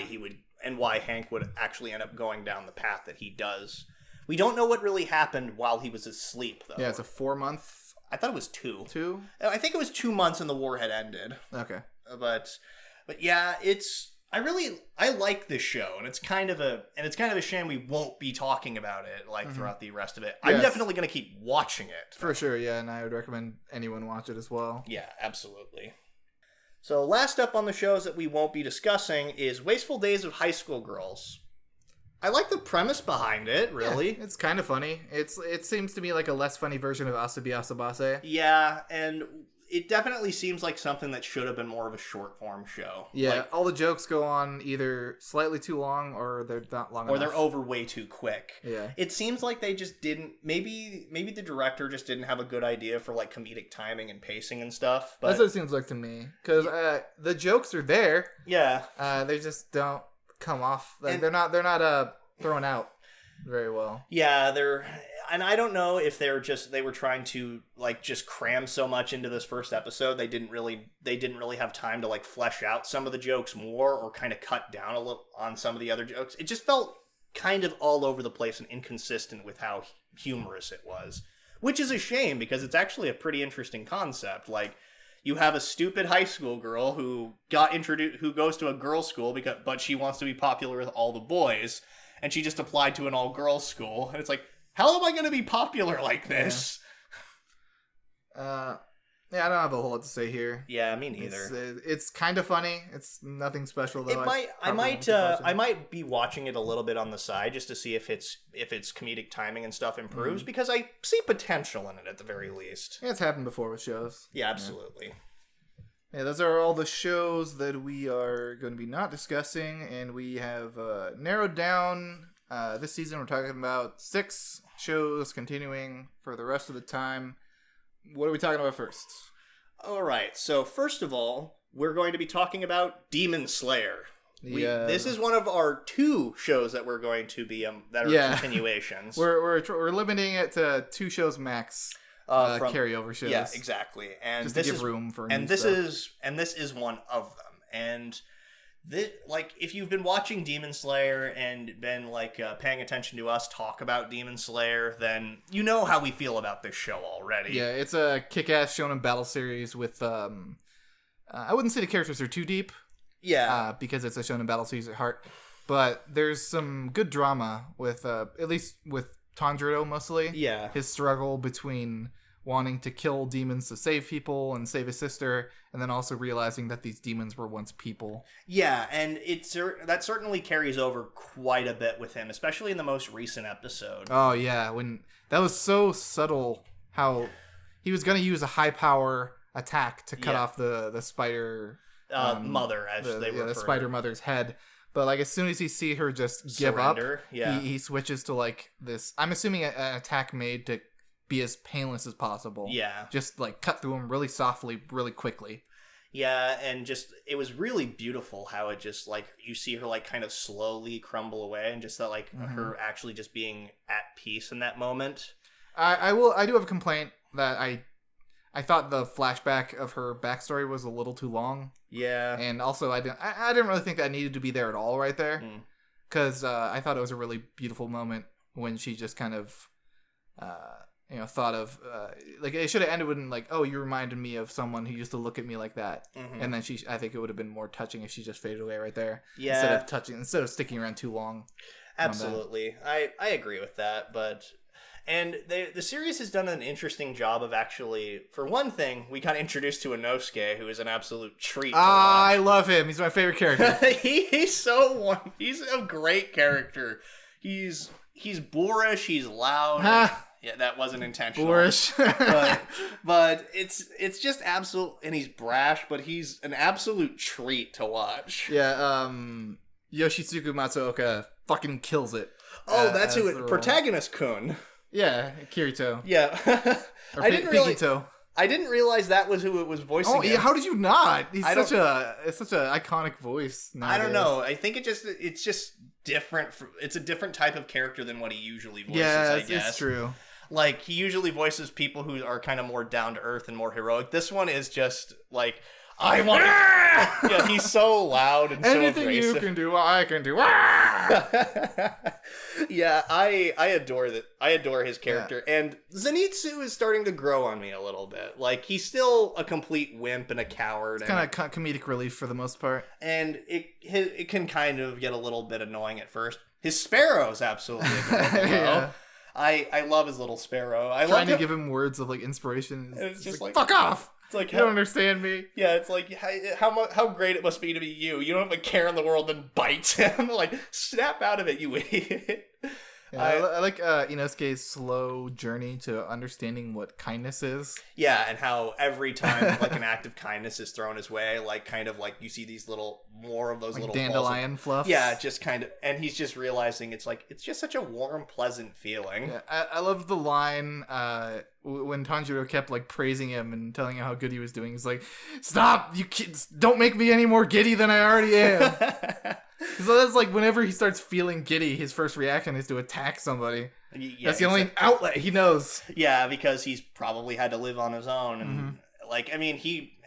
Hank would actually end up going down the path that he does. We don't know what really happened while he was asleep, though. Yeah, it's a 4-month. I thought it was 2. 2? I think it was 2 months and the war had ended. Okay. But yeah, I like this show, and it's kind of a shame we won't be talking about it throughout the rest of it. Yes. I'm definitely going to keep watching it. For sure, yeah, and I would recommend anyone watch it as well. Yeah, absolutely. So last up on the shows that we won't be discussing is Wasteful Days of High School Girls. I like the premise behind it, really. Yeah, it's kind of funny. It seems to me like a less funny version of Asabi Asabase. Yeah, and it definitely seems like something that should have been more of a short-form show. Yeah, all the jokes go on either slightly too long or they're not long enough. Or they're over way too quick. Yeah. It seems like they just didn't... Maybe the director just didn't have a good idea for, comedic timing and pacing and stuff. But... That's what it seems like to me. Because the jokes are there. Yeah. They just don't come off. They're not thrown out very well. Yeah, and I don't know if they were trying to just cram so much into this first episode they didn't really have time to flesh out some of the jokes more, or kind of cut down a little on some of the other jokes. It just felt kind of all over the place and inconsistent with how humorous it was, which is a shame because it's actually a pretty interesting concept. You have a stupid high school girl who goes to a girls' school but she wants to be popular with all the boys, and she just applied to an all-girls school, and it's like, how am I going to be popular like this? Yeah, I don't have a whole lot to say here. Yeah, me neither. It's kind of funny. It's nothing special though. I might be watching it a little bit on the side just to see if its comedic timing and stuff improves, because I see potential in it at the very least. Yeah, it's happened before with shows. Yeah, absolutely. Yeah, those are all the shows that we are going to be not discussing, and we have narrowed down. This season we're talking about 6 shows continuing for the rest of the time. what are we talking about first? All right. So first of all, we're going to be talking about Demon Slayer. This is one of our 2 shows that we're going to be that are continuations. We're limiting it to 2 shows max. From carryover shows. Yeah, exactly. And just this to give is room for this is one of them. And this, like, if you've been watching Demon Slayer and been like paying attention to us talk about Demon Slayer, then you know how we feel about this show already. Yeah, it's a kick-ass shonen battle series with I wouldn't say the characters are too deep. Yeah, because it's a shonen battle series at heart. But there's some good drama with at least with Tanjiro mostly. Yeah, his struggle between wanting to kill demons to save people and save his sister, and then also realizing that these demons were once people. Yeah, and that certainly carries over quite a bit with him, especially in the most recent episode. Oh yeah, when that was so subtle how he was going to use a high power attack to cut off the spider mother, as they refer the spider mother's head. But like as soon as he see her just give up, he switches to like this. I'm assuming an attack made to be as painless as possible. Yeah. Just like cut through him really softly, really quickly. Yeah, and just it was really beautiful how it just like you see her like kind of slowly crumble away, and just that like her actually just being at peace in that moment. I do have a complaint that I thought the flashback of her backstory was a little too long. Yeah. And also I didn't really think that needed to be there at all right there. Because I thought it was a really beautiful moment when she just kind of thought of like it should have ended with like, oh, you reminded me of someone who used to look at me like that. And then I think it would have been more touching if she just faded away right there. Yeah. Instead of sticking around too long. Absolutely. I agree with that, but and the series has done an interesting job of actually, for one thing, we got introduced to Inosuke, who is an absolute treat. I love him. He's my favorite character. He's a great character. He's boorish. He's loud. Yeah, that wasn't intentional. Boorish. but it's just absolute, and he's brash, but he's an absolute treat to watch. Yeah. Yoshitsugu Matsuoka fucking kills it. Oh, that's who it. Protagonist-kun. Yeah, Kirito. Yeah. I didn't realize that was who it was voicing. Oh, yeah, how did you not? It's such an iconic voice nowadays. I don't know. I think it's just different. It's a different type of character than what he usually voices, I guess. It's true. Like, he usually voices people who are kind of more down to earth and more heroic. This one is just like, I want to... Yeah, he's so loud and anything so aggressive. You can do, I can do. Yeah, I adore that. I adore his character. Yeah. And Zenitsu is starting to grow on me a little bit. Like, he's still a complete wimp and a coward. It's kind of comedic relief for the most part. And it can kind of get a little bit annoying at first. His sparrow's absolutely adorable. Yeah. I love his little sparrow. Trying to give him words of like inspiration. It's just like fuck off. It's like you don't understand me. Yeah, it's like how great it must be to be you. You don't have a care in the world, and bites him. Like, snap out of it, you idiot. Yeah, I like Inosuke's slow journey to understanding what kindness is. Yeah, and how every time like an act of kindness is thrown his way, like kind of like you see these more of those like little dandelion fluffs. Yeah, just kind of, and he's just realizing it's just such a warm, pleasant feeling. Yeah, I love the line when Tanjiro kept like praising him and telling him how good he was doing. He's like, "Stop, you kids! Don't make me any more giddy than I already am." So that's like whenever he starts feeling giddy, his first reaction is to attack somebody. Yeah, that's the only outlet he knows. Yeah, because he's probably had to live on his own, and like, I mean, he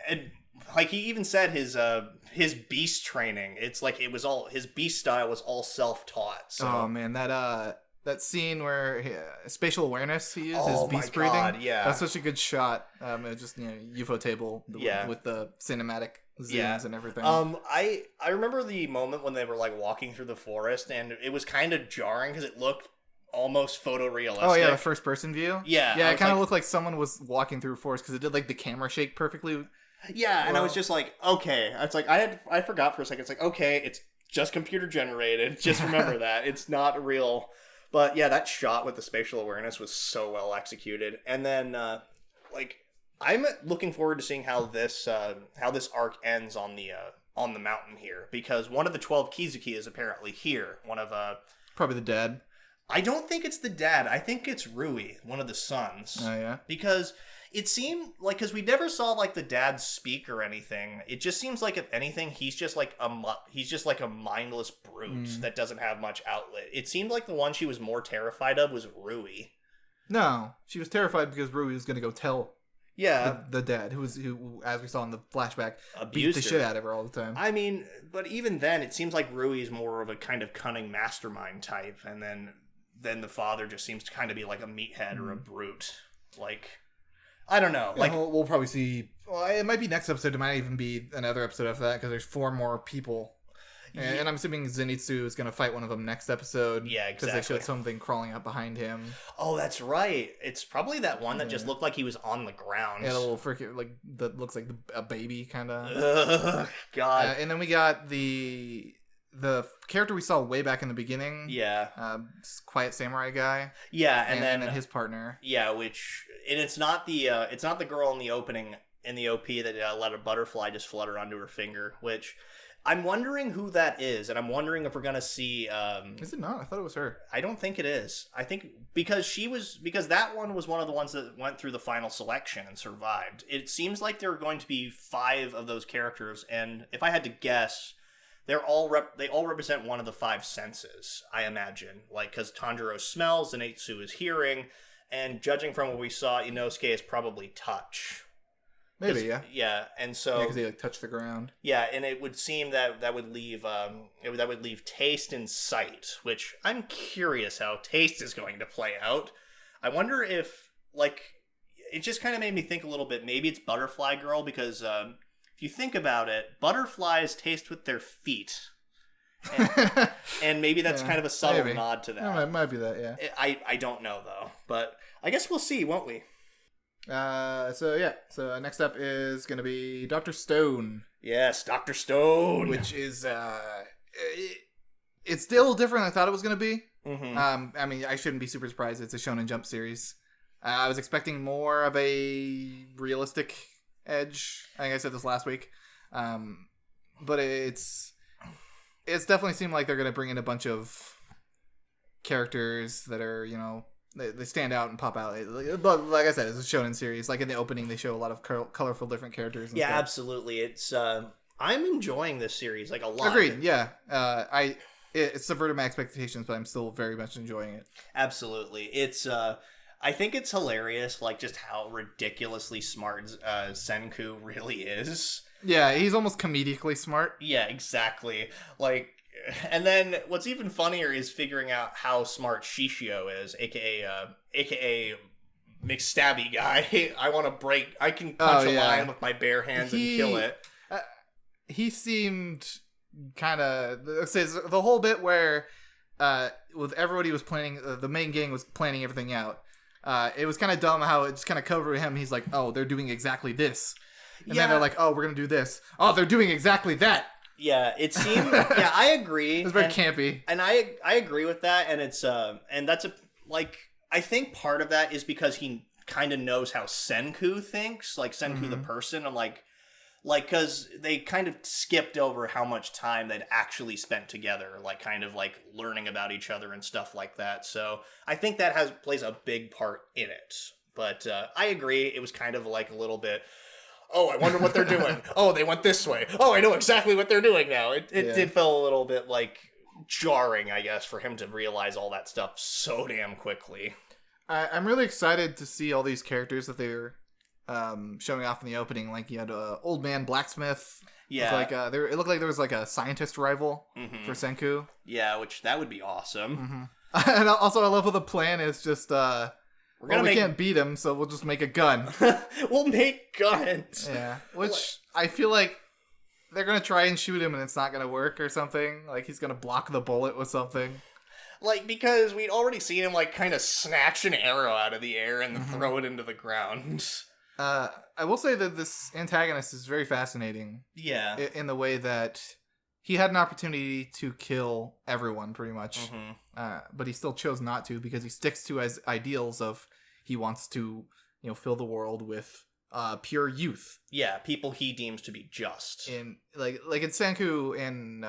even said his beast training. It's like his beast style was all self-taught. So. Oh man, that scene where spatial awareness he used, his beast breathing. God, yeah, that's such a good shot. It just UFO table with the cinematic zooms and everything. I remember the moment when they were like walking through the forest, and it was kind of jarring because it looked almost photorealistic. Oh yeah, the first person view. Yeah, it kind of looked like someone was walking through a forest because it did like the camera shake perfectly. Yeah, and I was just like, okay. It's like I forgot for a second. It's like, okay, it's just computer generated. Just remember that it's not real. But yeah, that shot with the spatial awareness was so well executed. And then I'm looking forward to seeing how this arc ends on the mountain here, because one of the 12 Kizuki is apparently here. One of probably the dad. I don't think it's the dad. I think it's Rui, one of the sons. Oh yeah. Because It seemed like, because we never saw like the dad speak or anything. It just seems like, if anything, he's just like a mindless brute that doesn't have much outlet. It seemed like the one she was more terrified of was Rui. No, she was terrified because Rui was going to go tell Yeah, the dad, who, as we saw in the flashback, beat abused the her. shit out of her all the time. I mean, but even then, it seems like Rui is more of a kind of cunning mastermind type, and then the father just seems to kind of be like a meathead or a brute. Like, I don't know. Like, we'll probably see. Well, it might be next episode. It might even be another episode after that because there's 4 more people. And I'm assuming Zenitsu is going to fight one of them next episode. Yeah, exactly. Because they showed something crawling up behind him. Oh, that's right. It's probably that one that just looked like he was on the ground. Yeah, the little freaking, like, that looks like a baby, kind of. Ugh, God. And then we got the character we saw way back in the beginning. Yeah. Quiet samurai guy. Yeah, and then his partner. Yeah, and it's not the girl in the opening, in the OP that let a butterfly just flutter onto her finger, which... I'm wondering who that is, and I'm wondering if we're gonna see. Is it not? I thought it was her. I don't think it is. I think because that one was one of the ones that went through the final selection and survived. It seems like there are going to be 5 of those characters, and if I had to guess, they all represent one of the 5 senses. I imagine, like, because Tanjiro smells, and Zenitsu is hearing, and judging from what we saw, Inosuke is probably touch. Maybe, yeah. Yeah, and so because he like touched the ground. Yeah, and it would seem that would leave taste and sight, which I'm curious how taste is going to play out. I wonder if, like, it just kind of made me think a little bit. Maybe it's Butterfly Girl because if you think about it, butterflies taste with their feet, and maybe that's kind of a subtle nod to that. Yeah, it might be that. Yeah. I don't know though, but I guess we'll see, won't we? So next up is gonna be Dr. Stone. Yes, Dr. Stone, which is it's still different than I thought it was gonna be. Mm-hmm. I mean, I shouldn't be super surprised. It's a Shonen Jump series. I was expecting more of a realistic edge. I think I said this last week, but it's definitely seemed like they're gonna bring in a bunch of characters that are, you know, they stand out and pop out. But like I said, it's a shonen series. Like in the opening, they show a lot of colorful different characters. And yeah, stuff. Absolutely. It's I'm enjoying this series like a lot. Agreed. Yeah. It subverted my expectations, but I'm still very much enjoying it. Absolutely. It's I think it's hilarious, like just how ridiculously smart Senku really is. Yeah, he's almost comedically smart. Yeah, exactly. Like. And then what's even funnier is figuring out how smart Shishio is, aka McStabby guy. I can punch a lion with my bare hands and kill it. He seemed kind of the whole bit where with everybody was planning, the main gang was planning everything out. It was kind of dumb how it just kind of covered him. He's like, oh, they're doing exactly this. And then they're like, oh, we're going to do this. Oh, they're doing exactly that. Yeah, it seemed. Yeah, I agree. It's very campy, and I agree with that. And it's and that's I think part of that is because he kind of knows how Senku thinks, like Senku the person. I'm like because they kind of skipped over how much time they'd actually spent together, like kind of like learning about each other and stuff like that. So I think that plays a big part in it. But I agree, it was kind of like a little bit. Oh, I wonder what they're doing. Oh, they went this way. Oh, I know exactly what they're doing now. It did feel a little bit, like, jarring, I guess, for him to realize all that stuff so damn quickly. I'm really excited to see all these characters that they're showing off in the opening. Like, you had Old Man Blacksmith. Yeah. It looked like there was, like, a scientist rival for Senku. Yeah, which that would be awesome. And also, I love how the plan is just... we can't beat him, so we'll just make a gun. We'll make guns. Yeah, which I feel like they're gonna try and shoot him, and it's not gonna work or something. Like he's gonna block the bullet with something. Like because we'd already seen him like kind of snatch an arrow out of the air and then throw it into the ground. I will say that this antagonist is very fascinating. Yeah, in the way that he had an opportunity to kill everyone, pretty much, but he still chose not to because he sticks to his ideals of he wants to, you know, fill the world with pure youth. Yeah, people he deems to be just. In like in Senku and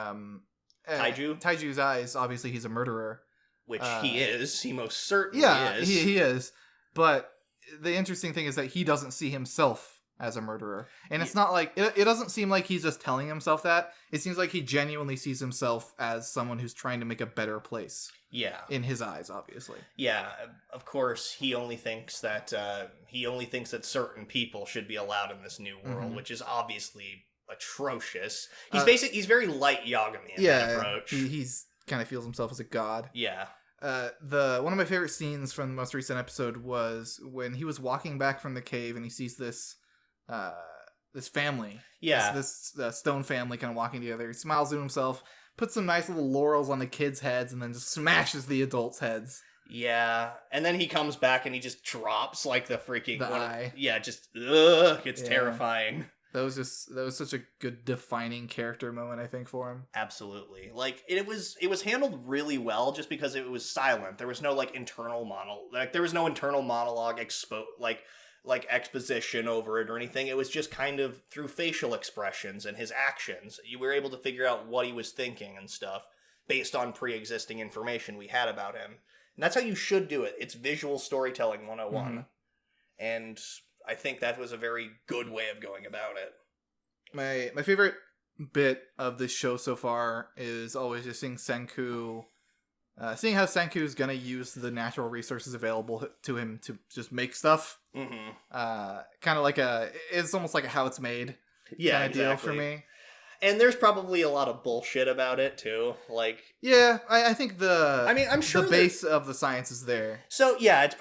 Taiju's eyes, obviously he's a murderer, which he is. He most certainly is. He is. But the interesting thing is that he doesn't see himself as a murderer. And it's not like, it doesn't seem like he's just telling himself that. It seems like he genuinely sees himself as someone who's trying to make a better place. Yeah. In his eyes, obviously. Yeah, of course, he only thinks that certain people should be allowed in this new world, which is obviously atrocious. He's very light Yagami in that approach. He's kind of feels himself as a god. Yeah. One of my favorite scenes from the most recent episode was when he was walking back from the cave and he sees this family. Yeah. This stone family kind of walking together. He smiles to himself, puts some nice little laurels on the kids' heads, and then just smashes the adults' heads. Yeah, and then he comes back and he just drops like the freaking eye. Yeah, just it's terrifying. That was such a good defining character moment, I think, for him. Absolutely. Like it was handled really well just because it was silent. There was no internal monologue. There was no internal monologue like exposition over it or anything. It was just kind of through facial expressions and his actions. You were able to figure out what he was thinking and stuff based on pre-existing information we had about him. And that's how you should do it. It's visual storytelling 101. Mm-hmm. And I think that was a very good way of going about it. My favorite bit of this show so far is always just seeing Senku, seeing how Senku is going to use the natural resources available to him to just make stuff. Mm-hmm. Kind of like it's almost like a how it's made kind of deal for me. And there's probably a lot of bullshit about it too. Yeah, I think I'm sure the base of the science is there. So yeah, it's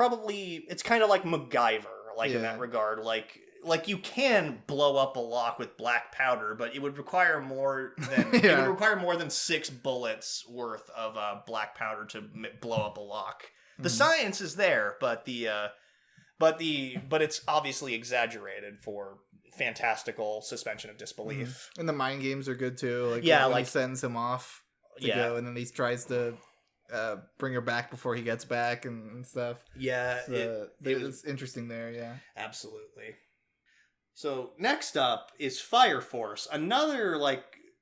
kind of like MacGyver, in that regard. Like you can blow up a lock with black powder, but it would require more than 6 bullets worth of black powder to blow up a lock. The science is there, but it's obviously exaggerated for fantastical suspension of disbelief. And the mind games are good too. When he sends him off to go, and then he tries to bring her back before he gets back and stuff. Yeah, so it was interesting there. Yeah, absolutely. So next up is Fire Force, another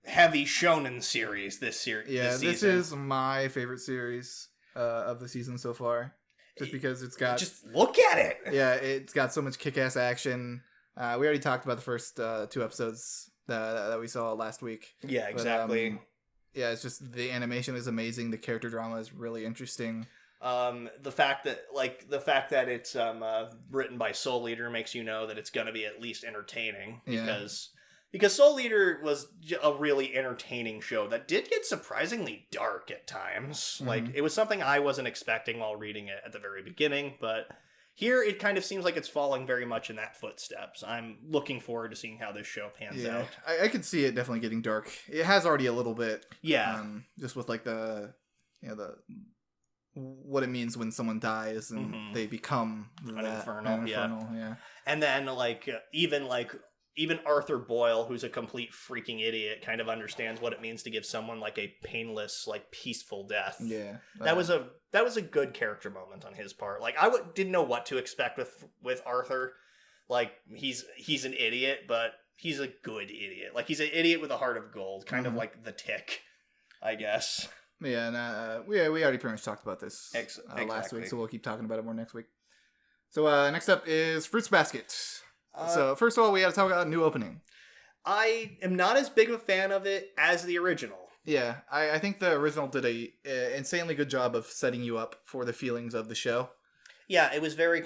heavy shonen series. This this is my favorite series of the season so far. Just because it's got... Just look at it! Yeah, it's got so much kick-ass action. We already talked about the first 2 episodes that we saw last week. Yeah, exactly. But, it's just the animation is amazing. The character drama is really interesting. The fact that it's written by Soul Eater makes you know that it's going to be at least entertaining. Because Soul Eater was a really entertaining show that did get surprisingly dark at times. Mm-hmm. It was something I wasn't expecting while reading it at the very beginning, but here it kind of seems like it's falling very much in that footsteps. I'm looking forward to seeing how this show pans out. I could see it definitely getting dark. It has already a little bit. Yeah. Just with the what it means when someone dies and they become an infernal. Yeah. And then even Arthur Boyle, who's a complete freaking idiot, kind of understands what it means to give someone a painless, peaceful death. Yeah, that was a good character moment on his part. Didn't know what to expect with Arthur. He's an idiot, but he's a good idiot. He's an idiot with a heart of gold, kind of like the Tick, I guess. Yeah, and we already pretty much talked about this last week, so we'll keep talking about it more next week. So next up is Fruits Basket. So first of all, we got to talk about a new opening. I am not as big of a fan of it as the original. Yeah, I think the original did a insanely good job of setting you up for the feelings of the show. Yeah, it was very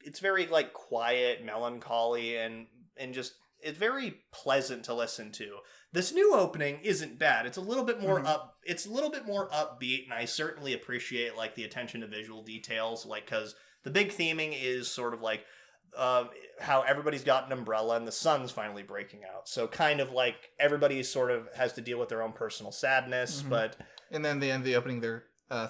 it's very quiet, melancholy, and just it's very pleasant to listen to. This new opening isn't bad. It's a little bit more It's a little bit more upbeat, and I certainly appreciate the attention to visual details. Because the big theming is sort of how everybody's got an umbrella and the sun's finally breaking out. So kind of everybody sort of has to deal with their own personal sadness, but... And then the end of the opening, they're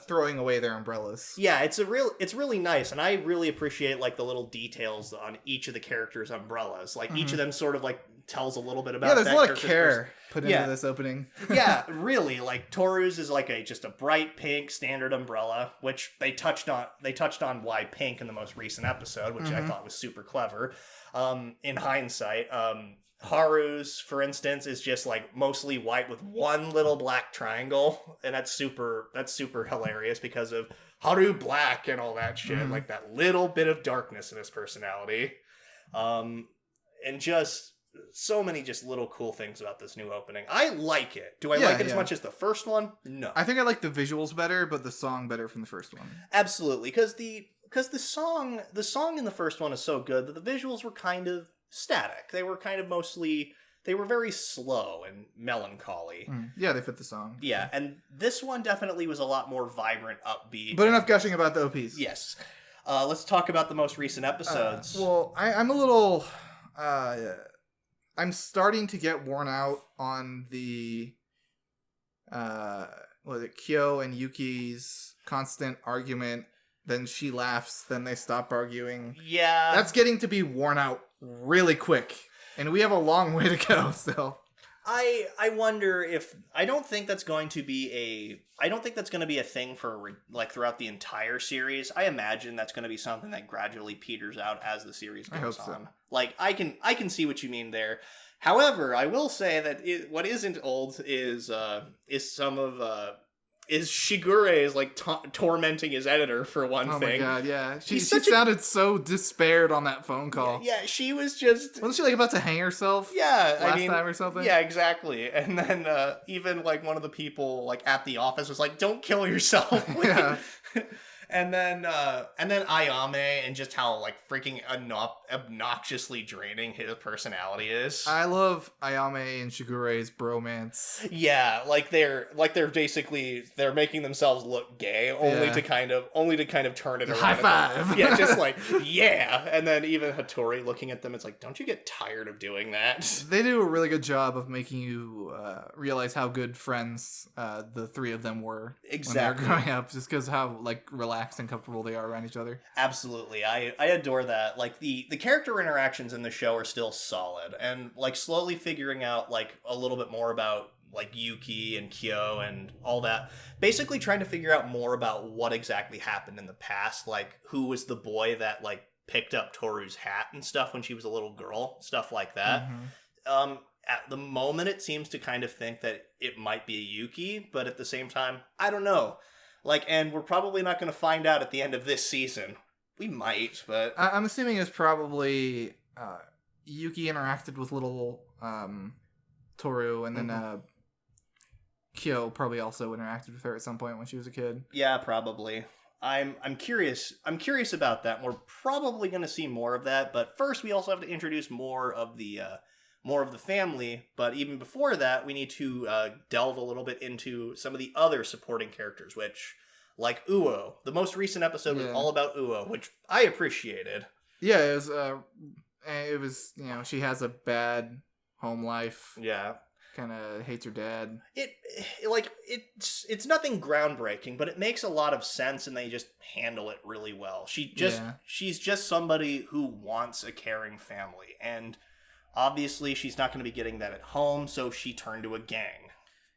throwing away their umbrellas. Yeah, it's really nice, and I really appreciate the little details on each of the characters' umbrellas. Each of them sort of tells a little bit about. Yeah, there's a lot of care put into this opening. Yeah, really. Toru's is just a bright pink standard umbrella, which they touched on why pink in the most recent episode, which I thought was super clever. In hindsight, Haru's, for instance, is just mostly white with one little black triangle, and that's super hilarious because of Haru Black and all that shit. Like that little bit of darkness in his personality. And just so many just little cool things about this new opening. I like it. Do I like it as much as the first one? No. I think I like the visuals better, but the song better from the first one. Absolutely, because the song in the first one is so good that the visuals were kind of static. They were kind of mostly, they were very slow and melancholy. Yeah, they fit the song. Yeah, and this one definitely was a lot more vibrant, upbeat. But enough gushing about the OPs. Yes. Let's talk about the most recent episodes. Well, I'm a little... I'm starting to get worn out on the... Kyo and Yuki's constant argument. Then she laughs, then they stop arguing. Yeah. That's getting to be worn out really quick. And we have a long way to go still. I wonder if I don't think that's going to be a thing for like throughout the entire series. I imagine that's going to be something that gradually peters out as the series goes on. So. Like I can see what you mean there. However, I will say that what isn't old is some of is Shigure's like tormenting his editor for one thing. Oh my god, yeah. She sounded so despaired on that phone call. Yeah, she was just... Wasn't she like about to hang herself? Yeah, last time or something? Yeah, exactly. And then even like one of the people like at the office was like, "Don't kill yourself." Yeah. And then Ayame and just how like freaking obnoxiously draining his personality is. I love Ayame and Shigure's bromance. Yeah, they're basically they're making themselves look gay only to kind of turn it around. High five. Yeah, just like yeah. And then even Hattori looking at them, it's like, don't you get tired of doing that? They do a really good job of making you realize how good friends the three of them were when they were growing up, just because how like relaxed and comfortable they are around each other. Absolutely. I adore that. Like the character interactions in the show are still solid, and like slowly figuring out like a little bit more about like Yuki and Kyo and all that. Basically trying to figure out more about what exactly happened in the past, like who was the boy that like picked up Toru's hat and stuff when she was a little girl, stuff like that. At the moment it seems to kind of think that it might be a Yuki, but at the same time, I don't know. Like, and we're probably not going to find out at the end of this season. We might, but... I'm assuming it's probably Yuki interacted with little Toru, and then Kyo probably also interacted with her at some point when she was a kid. Yeah, probably. I'm curious about that. We're probably going to see more of that, but first we also have to introduce more of the family. But even before that, we need to delve a little bit into some of the other supporting characters, which, like Uo, the most recent episode was all about Uo, which I appreciated. Yeah, it was she has a bad home life. Yeah. Kind of hates her dad. It's nothing groundbreaking, but it makes a lot of sense, and they just handle it really well. She's just somebody who wants a caring family, and obviously she's not going to be getting that at home, so she turned to a gang.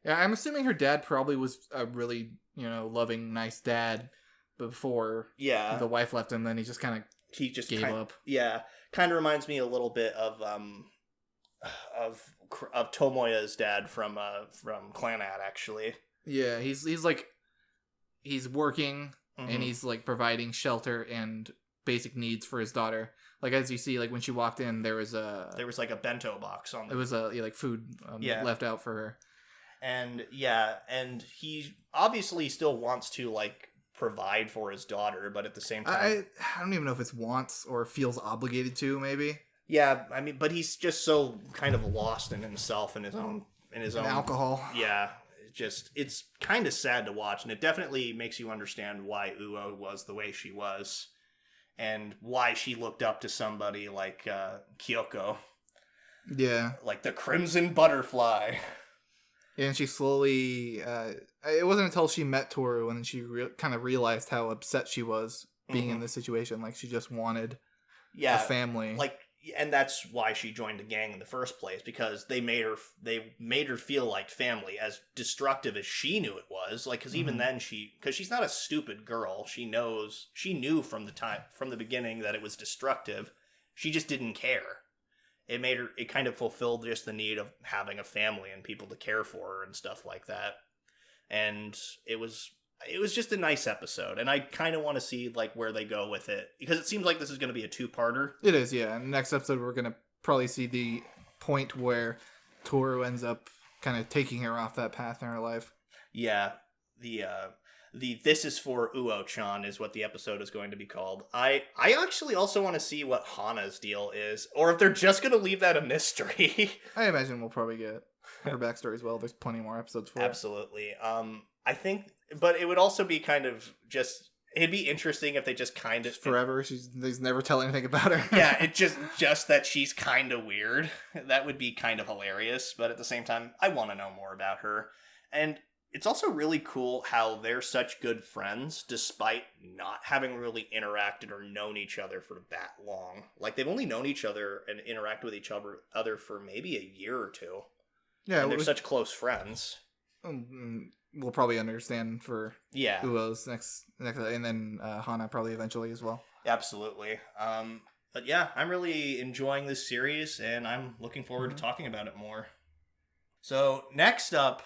Yeah, I'm assuming her dad probably was a really loving, nice dad before the wife left him. Then he just gave up. Yeah, kind of reminds me a little bit of Tomoya's dad from Clannad, actually. Yeah, he's working and he's like providing shelter and basic needs for his daughter. Like as you see, like when she walked in, there was like a bento box on. It was like food left out for her. And and he obviously still wants to like provide for his daughter, but at the same time, I don't even know if it's wants or feels obligated to. Maybe. Yeah, I mean, but he's just so kind of lost in himself and his own alcohol. Yeah, it's kind of sad to watch, and it definitely makes you understand why Uo was the way she was, and why she looked up to somebody like Kyoko. Yeah, like the Crimson Butterfly. And she slowly. It wasn't until she met Toru and then she kind of realized how upset she was being in this situation. Like she just wanted a family. And that's why she joined the gang in the first place, because they made her feel like family, as destructive as she knew it was. Like, because even then because she's not a stupid girl, she knew from the beginning that it was destructive. She just didn't care. It kind of fulfilled just the need of having a family and people to care for her and stuff like that. And it was just a nice episode, and I kind of want to see like where they go with it, because it seems like this is going to be a 2-parter. It is, yeah. In the next episode, we're going to probably see the point where Toru ends up kind of taking her off that path in her life. Yeah, the This Is for Uo-chan is what the episode is going to be called. I actually also want to see what Hana's deal is, or if they're just going to leave that a mystery. I imagine we'll probably get her backstory as well. There's plenty more episodes for it. Absolutely. I think, but it would also be kind of just, it'd be interesting if they just kind of... Forever, they never tell anything about her. Yeah, it just that she's kind of weird. That would be kind of hilarious, but at the same time, I want to know more about her. And it's also really cool how they're such good friends, despite not having really interacted or known each other for that long. Like, they've only known each other and interacted with each other for maybe a year or two. Yeah, and they're such close friends. We'll probably understand for Yeah. Uo's next, and then Hana probably eventually as well. Absolutely. But yeah, I'm really enjoying this series, and I'm looking forward to talking about it more. So next up,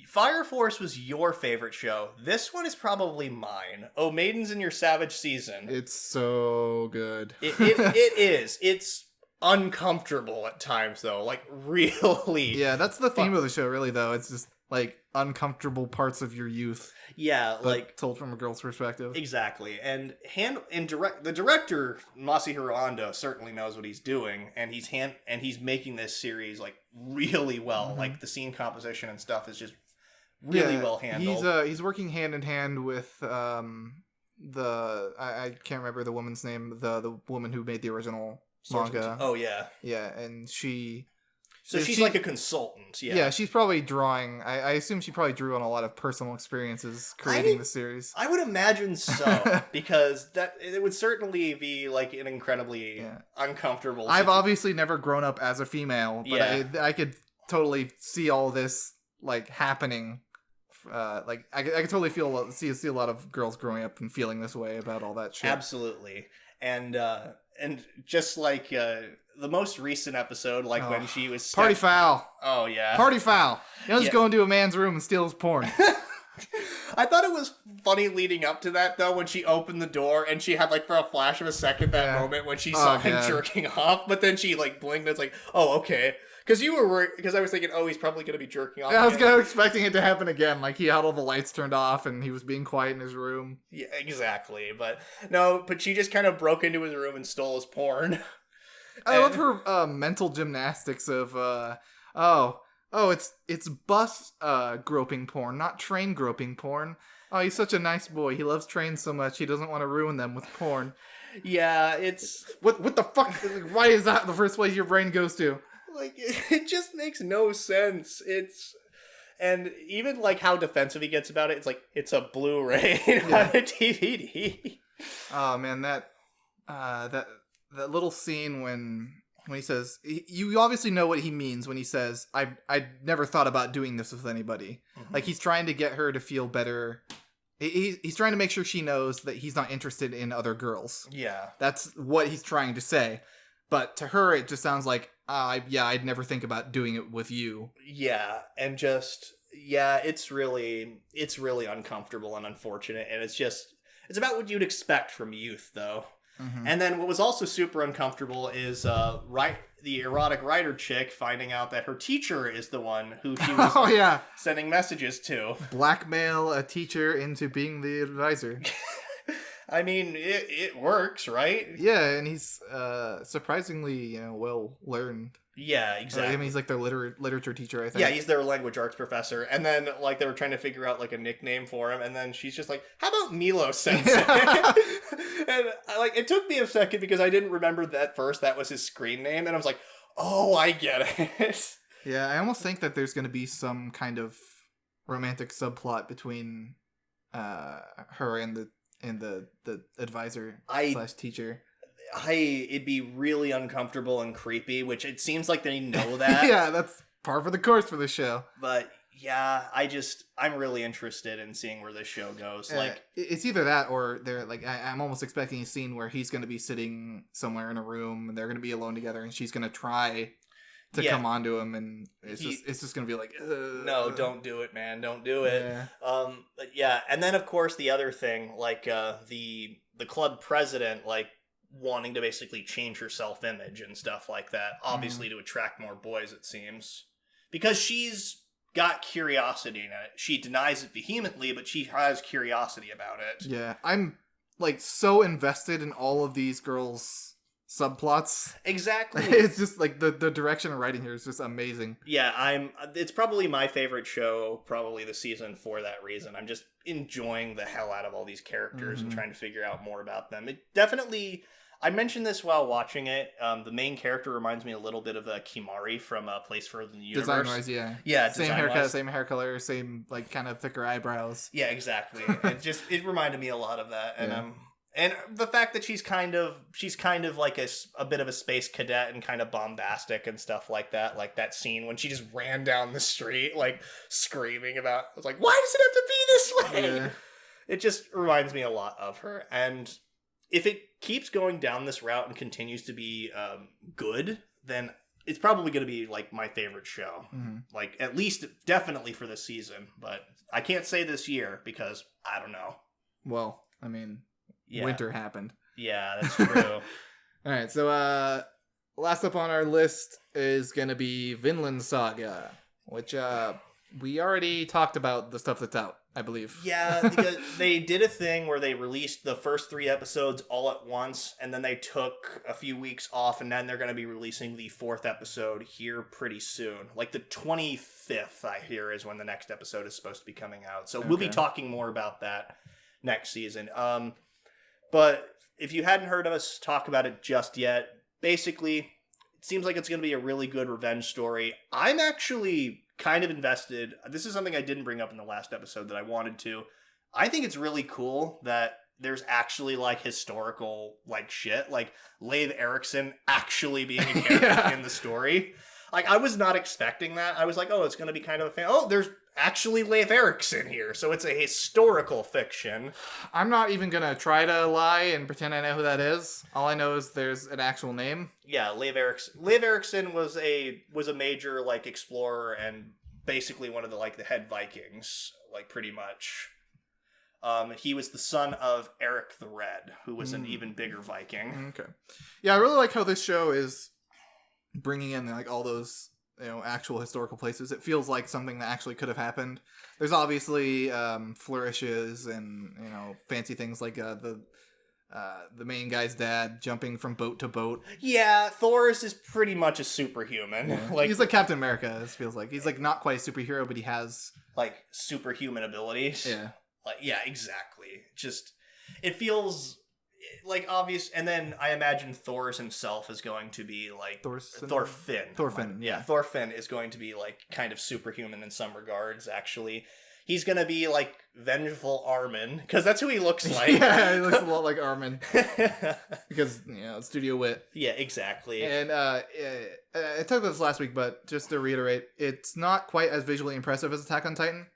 Fire Force was your favorite show. This one is probably mine. Oh, Maidens in Your Savage Season. It's so good. It is. It's uncomfortable at times, though. Like, really. Yeah, that's the theme of the show, really, though. It's just, like, uncomfortable parts of your youth. Yeah, like... told from a girl's perspective. Exactly. And the director, Masahiro Ando, certainly knows what he's doing, and he's making this series, like, really well. Mm-hmm. Like, the scene composition and stuff is just really well handled. He's working hand in hand with I can't remember the woman's name, the woman who made the original manga. Oh, yeah. Yeah, and she... So she's like a consultant, yeah. Yeah, she's probably drawing... I assume she probably drew on a lot of personal experiences creating the series. I would imagine so, because it would certainly be like an incredibly uncomfortable... I've obviously never grown up as a female, but I could totally see all this like happening. Like I could totally see a lot of girls growing up and feeling this way about all that shit. Absolutely. And just like the most recent episode, like when she was... Party foul! Oh, yeah. Party foul! You don't just go into a man's room and steal his porn. I thought it was funny leading up to that, though, when she opened the door and she had, like, for a flash of a second, that moment when she saw him jerking off, but then she, like, blinked and it's like, oh, okay. Because I was thinking, oh, he's probably going to be jerking off. Yeah, I was kind of expecting it to happen again. Like, he had all the lights turned off and he was being quiet in his room. Yeah, exactly. But she just kind of broke into his room and stole his porn. I love her mental gymnastics of, it's bus groping porn, not train groping porn. Oh, he's such a nice boy. He loves trains so much, he doesn't want to ruin them with porn. Yeah, it's... What the fuck? Why is that the first place your brain goes to? Like, it just makes no sense. And even, like, how defensive he gets about it, it's like, it's a Blu-ray, not a DVD. Oh, man, that little scene when he says... You obviously know what he means when he says, I never thought about doing this with anybody. Mm-hmm. Like, he's trying to get her to feel better. He's trying to make sure she knows that he's not interested in other girls. Yeah. That's what he's trying to say. But to her, it just sounds like, I'd never think about doing it with you. Yeah, and it's really uncomfortable and unfortunate, and it's about what you'd expect from youth, though. Mm-hmm. And then what was also super uncomfortable is the erotic writer chick finding out that her teacher is the one who she was sending messages to. Blackmail a teacher into being the advisor. I mean, it works, right? Yeah, and he's surprisingly, well learned. Yeah, exactly. I mean, he's like their literature teacher, I think. Yeah, he's their language arts professor. And then, like, they were trying to figure out, like, a nickname for him. And then she's just like, how about Milo Sensei? And, like, it took me a second because I didn't remember that first. That was his screen name. And I was like, oh, I get it. Yeah, I almost think that there's going to be some kind of romantic subplot between her and the advisor / teacher. It'd be really uncomfortable and creepy, which it seems like they know that. Yeah, that's par for the course for the show. But yeah, I'm really interested in seeing where this show goes. Like, it's either that or they're like, I'm almost expecting a scene where he's going to be sitting somewhere in a room and they're going to be alone together and she's going to try to come onto him, and it's just gonna be like, no, don't do it, man, don't do it. But yeah, and then of course the other thing, like the club president, like wanting to basically change her self-image and stuff like that, obviously to attract more boys, it seems, because she's got curiosity in it. She denies it vehemently, but she has curiosity about it. Yeah, I'm like so invested in all of these girls' subplots. Exactly. It's just like the direction of writing here is just amazing. Yeah, it's probably my favorite show, probably the season, for that reason. I'm just enjoying the hell out of all these characters and trying to figure out more about them. It definitely, I mentioned this while watching it, the main character reminds me a little bit of Kimari from Place Further in the Universe. Design-wise, yeah. Yeah, same haircut, same hair color, same like kind of thicker eyebrows. Yeah, exactly. It reminded me a lot of that, and and the fact that she's kind of like a bit of a space cadet and kind of bombastic and stuff like that scene when she just ran down the street like screaming about, I was like, why does it have to be this way? Yeah. It just reminds me a lot of her, and if it keeps going down this route and continues to be good, then it's probably going to be like my favorite show. Like at least definitely for this season, but I can't say this year because I don't know. Well, I mean, winter happened. Yeah, that's true. All right, so last up on our list is going to be Vinland Saga, which we already talked about the stuff that's out, I believe. Yeah, because they did a thing where they released the first 3 episodes all at once, and then they took a few weeks off, and then they're going to be releasing the 4th episode here pretty soon. Like the 25th, I hear, is when the next episode is supposed to be coming out. So we'll be talking more about that next season. But if you hadn't heard us talk about it just yet, basically, it seems like it's going to be a really good revenge story. I'm actually kind of invested. This is something I didn't bring up in the last episode that I wanted to. I think it's really cool that there's actually like historical like shit, like Leif Erikson actually being a character in the story. Like I was not expecting that. I was like, oh, it's going to be kind of a fan. Oh, there's actually Leif Erikson here, so it's a historical fiction. I'm not even gonna try to lie and pretend I know who that is. All I know is there's an actual name. Yeah, Leif Erikson. Leif Erikson was a major like explorer and basically one of the like the head Vikings, like pretty much. He was the son of Eric the Red, who was an even bigger Viking. Okay. Yeah, I really like how this show is bringing in like all those, you know, actual historical places. It feels like something that actually could have happened. There's obviously flourishes and, you know, fancy things like the main guy's dad jumping from boat to boat. Yeah, Thor's is pretty much a superhuman. Yeah. Like he's like Captain America. It feels like he's like not quite a superhero, but he has like superhuman abilities. Yeah, like yeah, exactly. Just it feels like obvious, and then I imagine Thor's himself is going to be like Thorfinn. Yeah. Thorfinn is going to be like kind of superhuman in some regards, actually. He's going to be like vengeful Armin, because that's who he looks like. Yeah, he looks a lot like Armin. Because, you know, Studio Wit. Yeah, exactly. And I talked about this last week, but just to reiterate, it's not quite as visually impressive as Attack on Titan.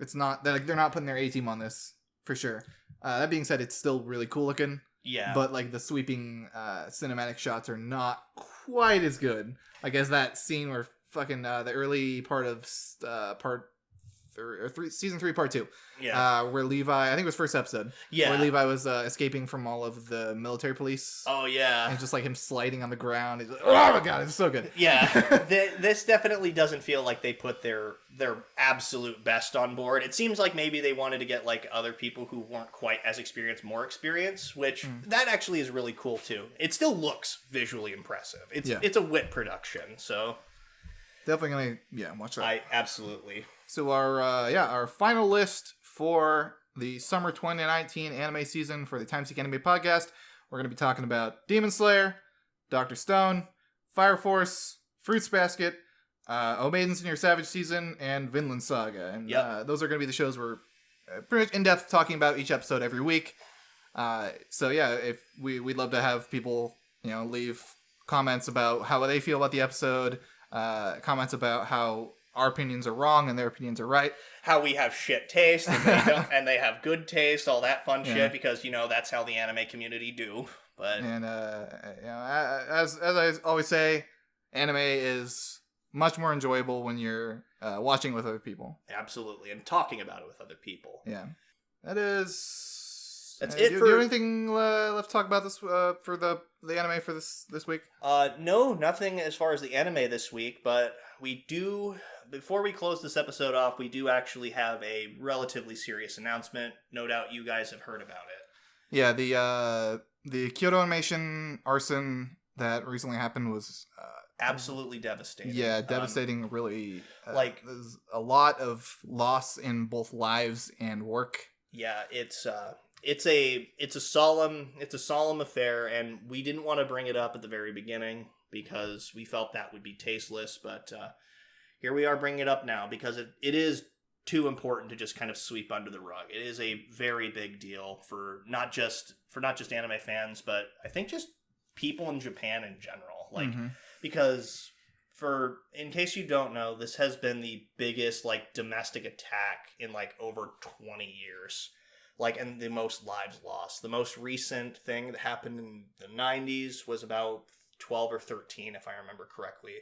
It's not, they're not putting their A-team on this, for sure. That being said, it's still really cool looking. Yeah. But, like, the sweeping cinematic shots are not quite as good. Like, as that scene where fucking the early part of season 3, part 2. Yeah. Where Levi, I think it was first episode. Yeah. Where Levi was escaping from all of the military police. Oh, yeah. And just, like, him sliding on the ground. He's like, oh, my God, it's so good. Yeah. This definitely doesn't feel like they put their absolute best on board. It seems like maybe they wanted to get, like, other people who weren't quite as experienced, more experience, which that actually is really cool, too. It still looks visually impressive. It's a Wit production, so... Definitely gonna, watch that. Absolutely. So our final list for the summer 2019 anime season for the Timesink Anime Podcast, we're going to be talking about Demon Slayer, Dr. Stone, Fire Force, Fruits Basket, Maidens in Your Savage Season, and Vinland Saga. And those are going to be the shows we're pretty much in-depth talking about each episode every week. So yeah, if we'd love to have people, you know, leave comments about how they feel about the episode, comments about how our opinions are wrong and their opinions are right. How we have shit taste and they don't, and they have good taste, all that fun shit, because, you know, that's how the anime community do. But and you know, as I always say, anime is much more enjoyable when you're watching with other people. Absolutely, and talking about it with other people. Yeah, that is. That's Do you have anything left to talk about this for the anime for this week? No, nothing as far as the anime this week, but we do. Before we close this episode off, we do actually have a relatively serious announcement. No doubt you guys have heard about it. Yeah, the Kyoto Animation arson that recently happened was absolutely devastating. Yeah, devastating. Really, like there's a lot of loss in both lives and work. Yeah, it's a solemn affair, and we didn't want to bring it up at the very beginning because we felt that would be tasteless, but here we are bringing it up now because it is too important to just kind of sweep under the rug. It is a very big deal for not just anime fans, but I think just people in Japan in general. Like because in case you don't know, this has been the biggest like domestic attack in like over 20 years. Like, and the most lives lost. The most recent thing that happened in the 90s was about 12 or 13, if I remember correctly.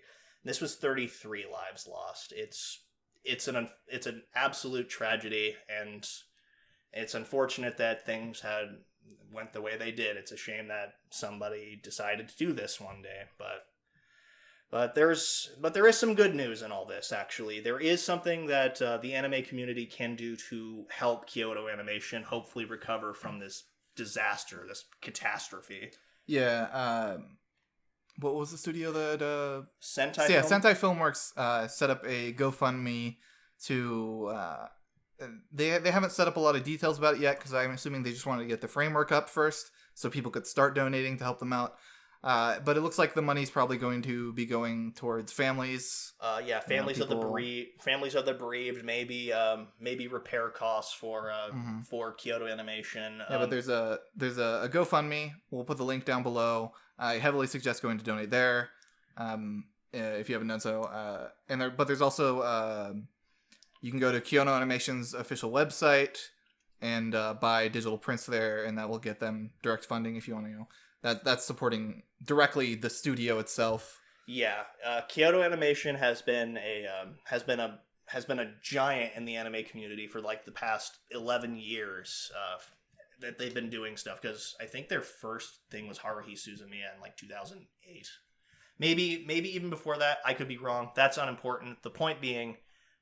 This was 33 lives lost. It's an absolute tragedy, and it's unfortunate that things went the way they did. It's a shame that somebody decided to do this one day, but there is some good news in all this, actually. There is something that the anime community can do to help Kyoto Animation hopefully recover from this disaster, this catastrophe. Yeah, what was the studio that... Sentai Sentai Filmworks set up a GoFundMe to... They haven't set up a lot of details about it yet, because I'm assuming they just wanted to get the framework up first, so people could start donating to help them out. But it looks like the money's probably going to be going towards families. Families of the bereaved, maybe repair costs for Kyoto Animation. Yeah, but there's a GoFundMe. We'll put the link down below. I heavily suggest going to donate there, if you haven't done so. But there's also you can go to Kyoto Animation's official website and buy digital prints there, and that will get them direct funding if you want to know. That's supporting directly the studio itself. Yeah, Kyoto Animation has been a giant in the anime community for like the past 11 years that they've been doing stuff. Because I think their first thing was Haruhi Suzumiya in like 2008, maybe even before that. I could be wrong. That's unimportant. The point being,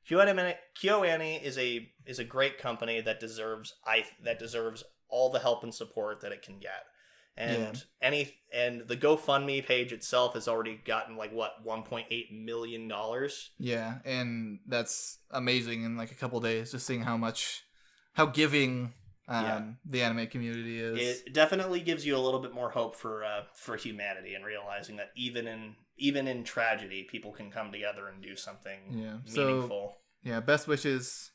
KyoAni is a great company that deserves all the help and support that it can get. And the GoFundMe page itself has already gotten like $1.8 million. Yeah, and that's amazing in like a couple days, just seeing how giving the anime community is. It definitely gives you a little bit more hope for humanity, and realizing that even in tragedy, people can come together and do something meaningful. So, best wishes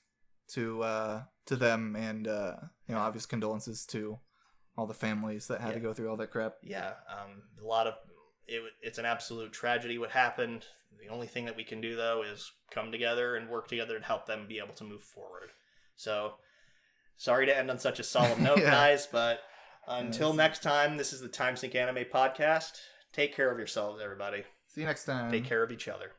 to them, and obvious condolences to all the families that had to go through all that crap. Yeah, it's an absolute tragedy what happened. The only thing that we can do, though, is come together and work together and help them be able to move forward. So, sorry to end on such a solemn note, guys, but until next time, this is the Timesink Anime Podcast. Take care of yourselves, everybody. See you next time. Take care of each other.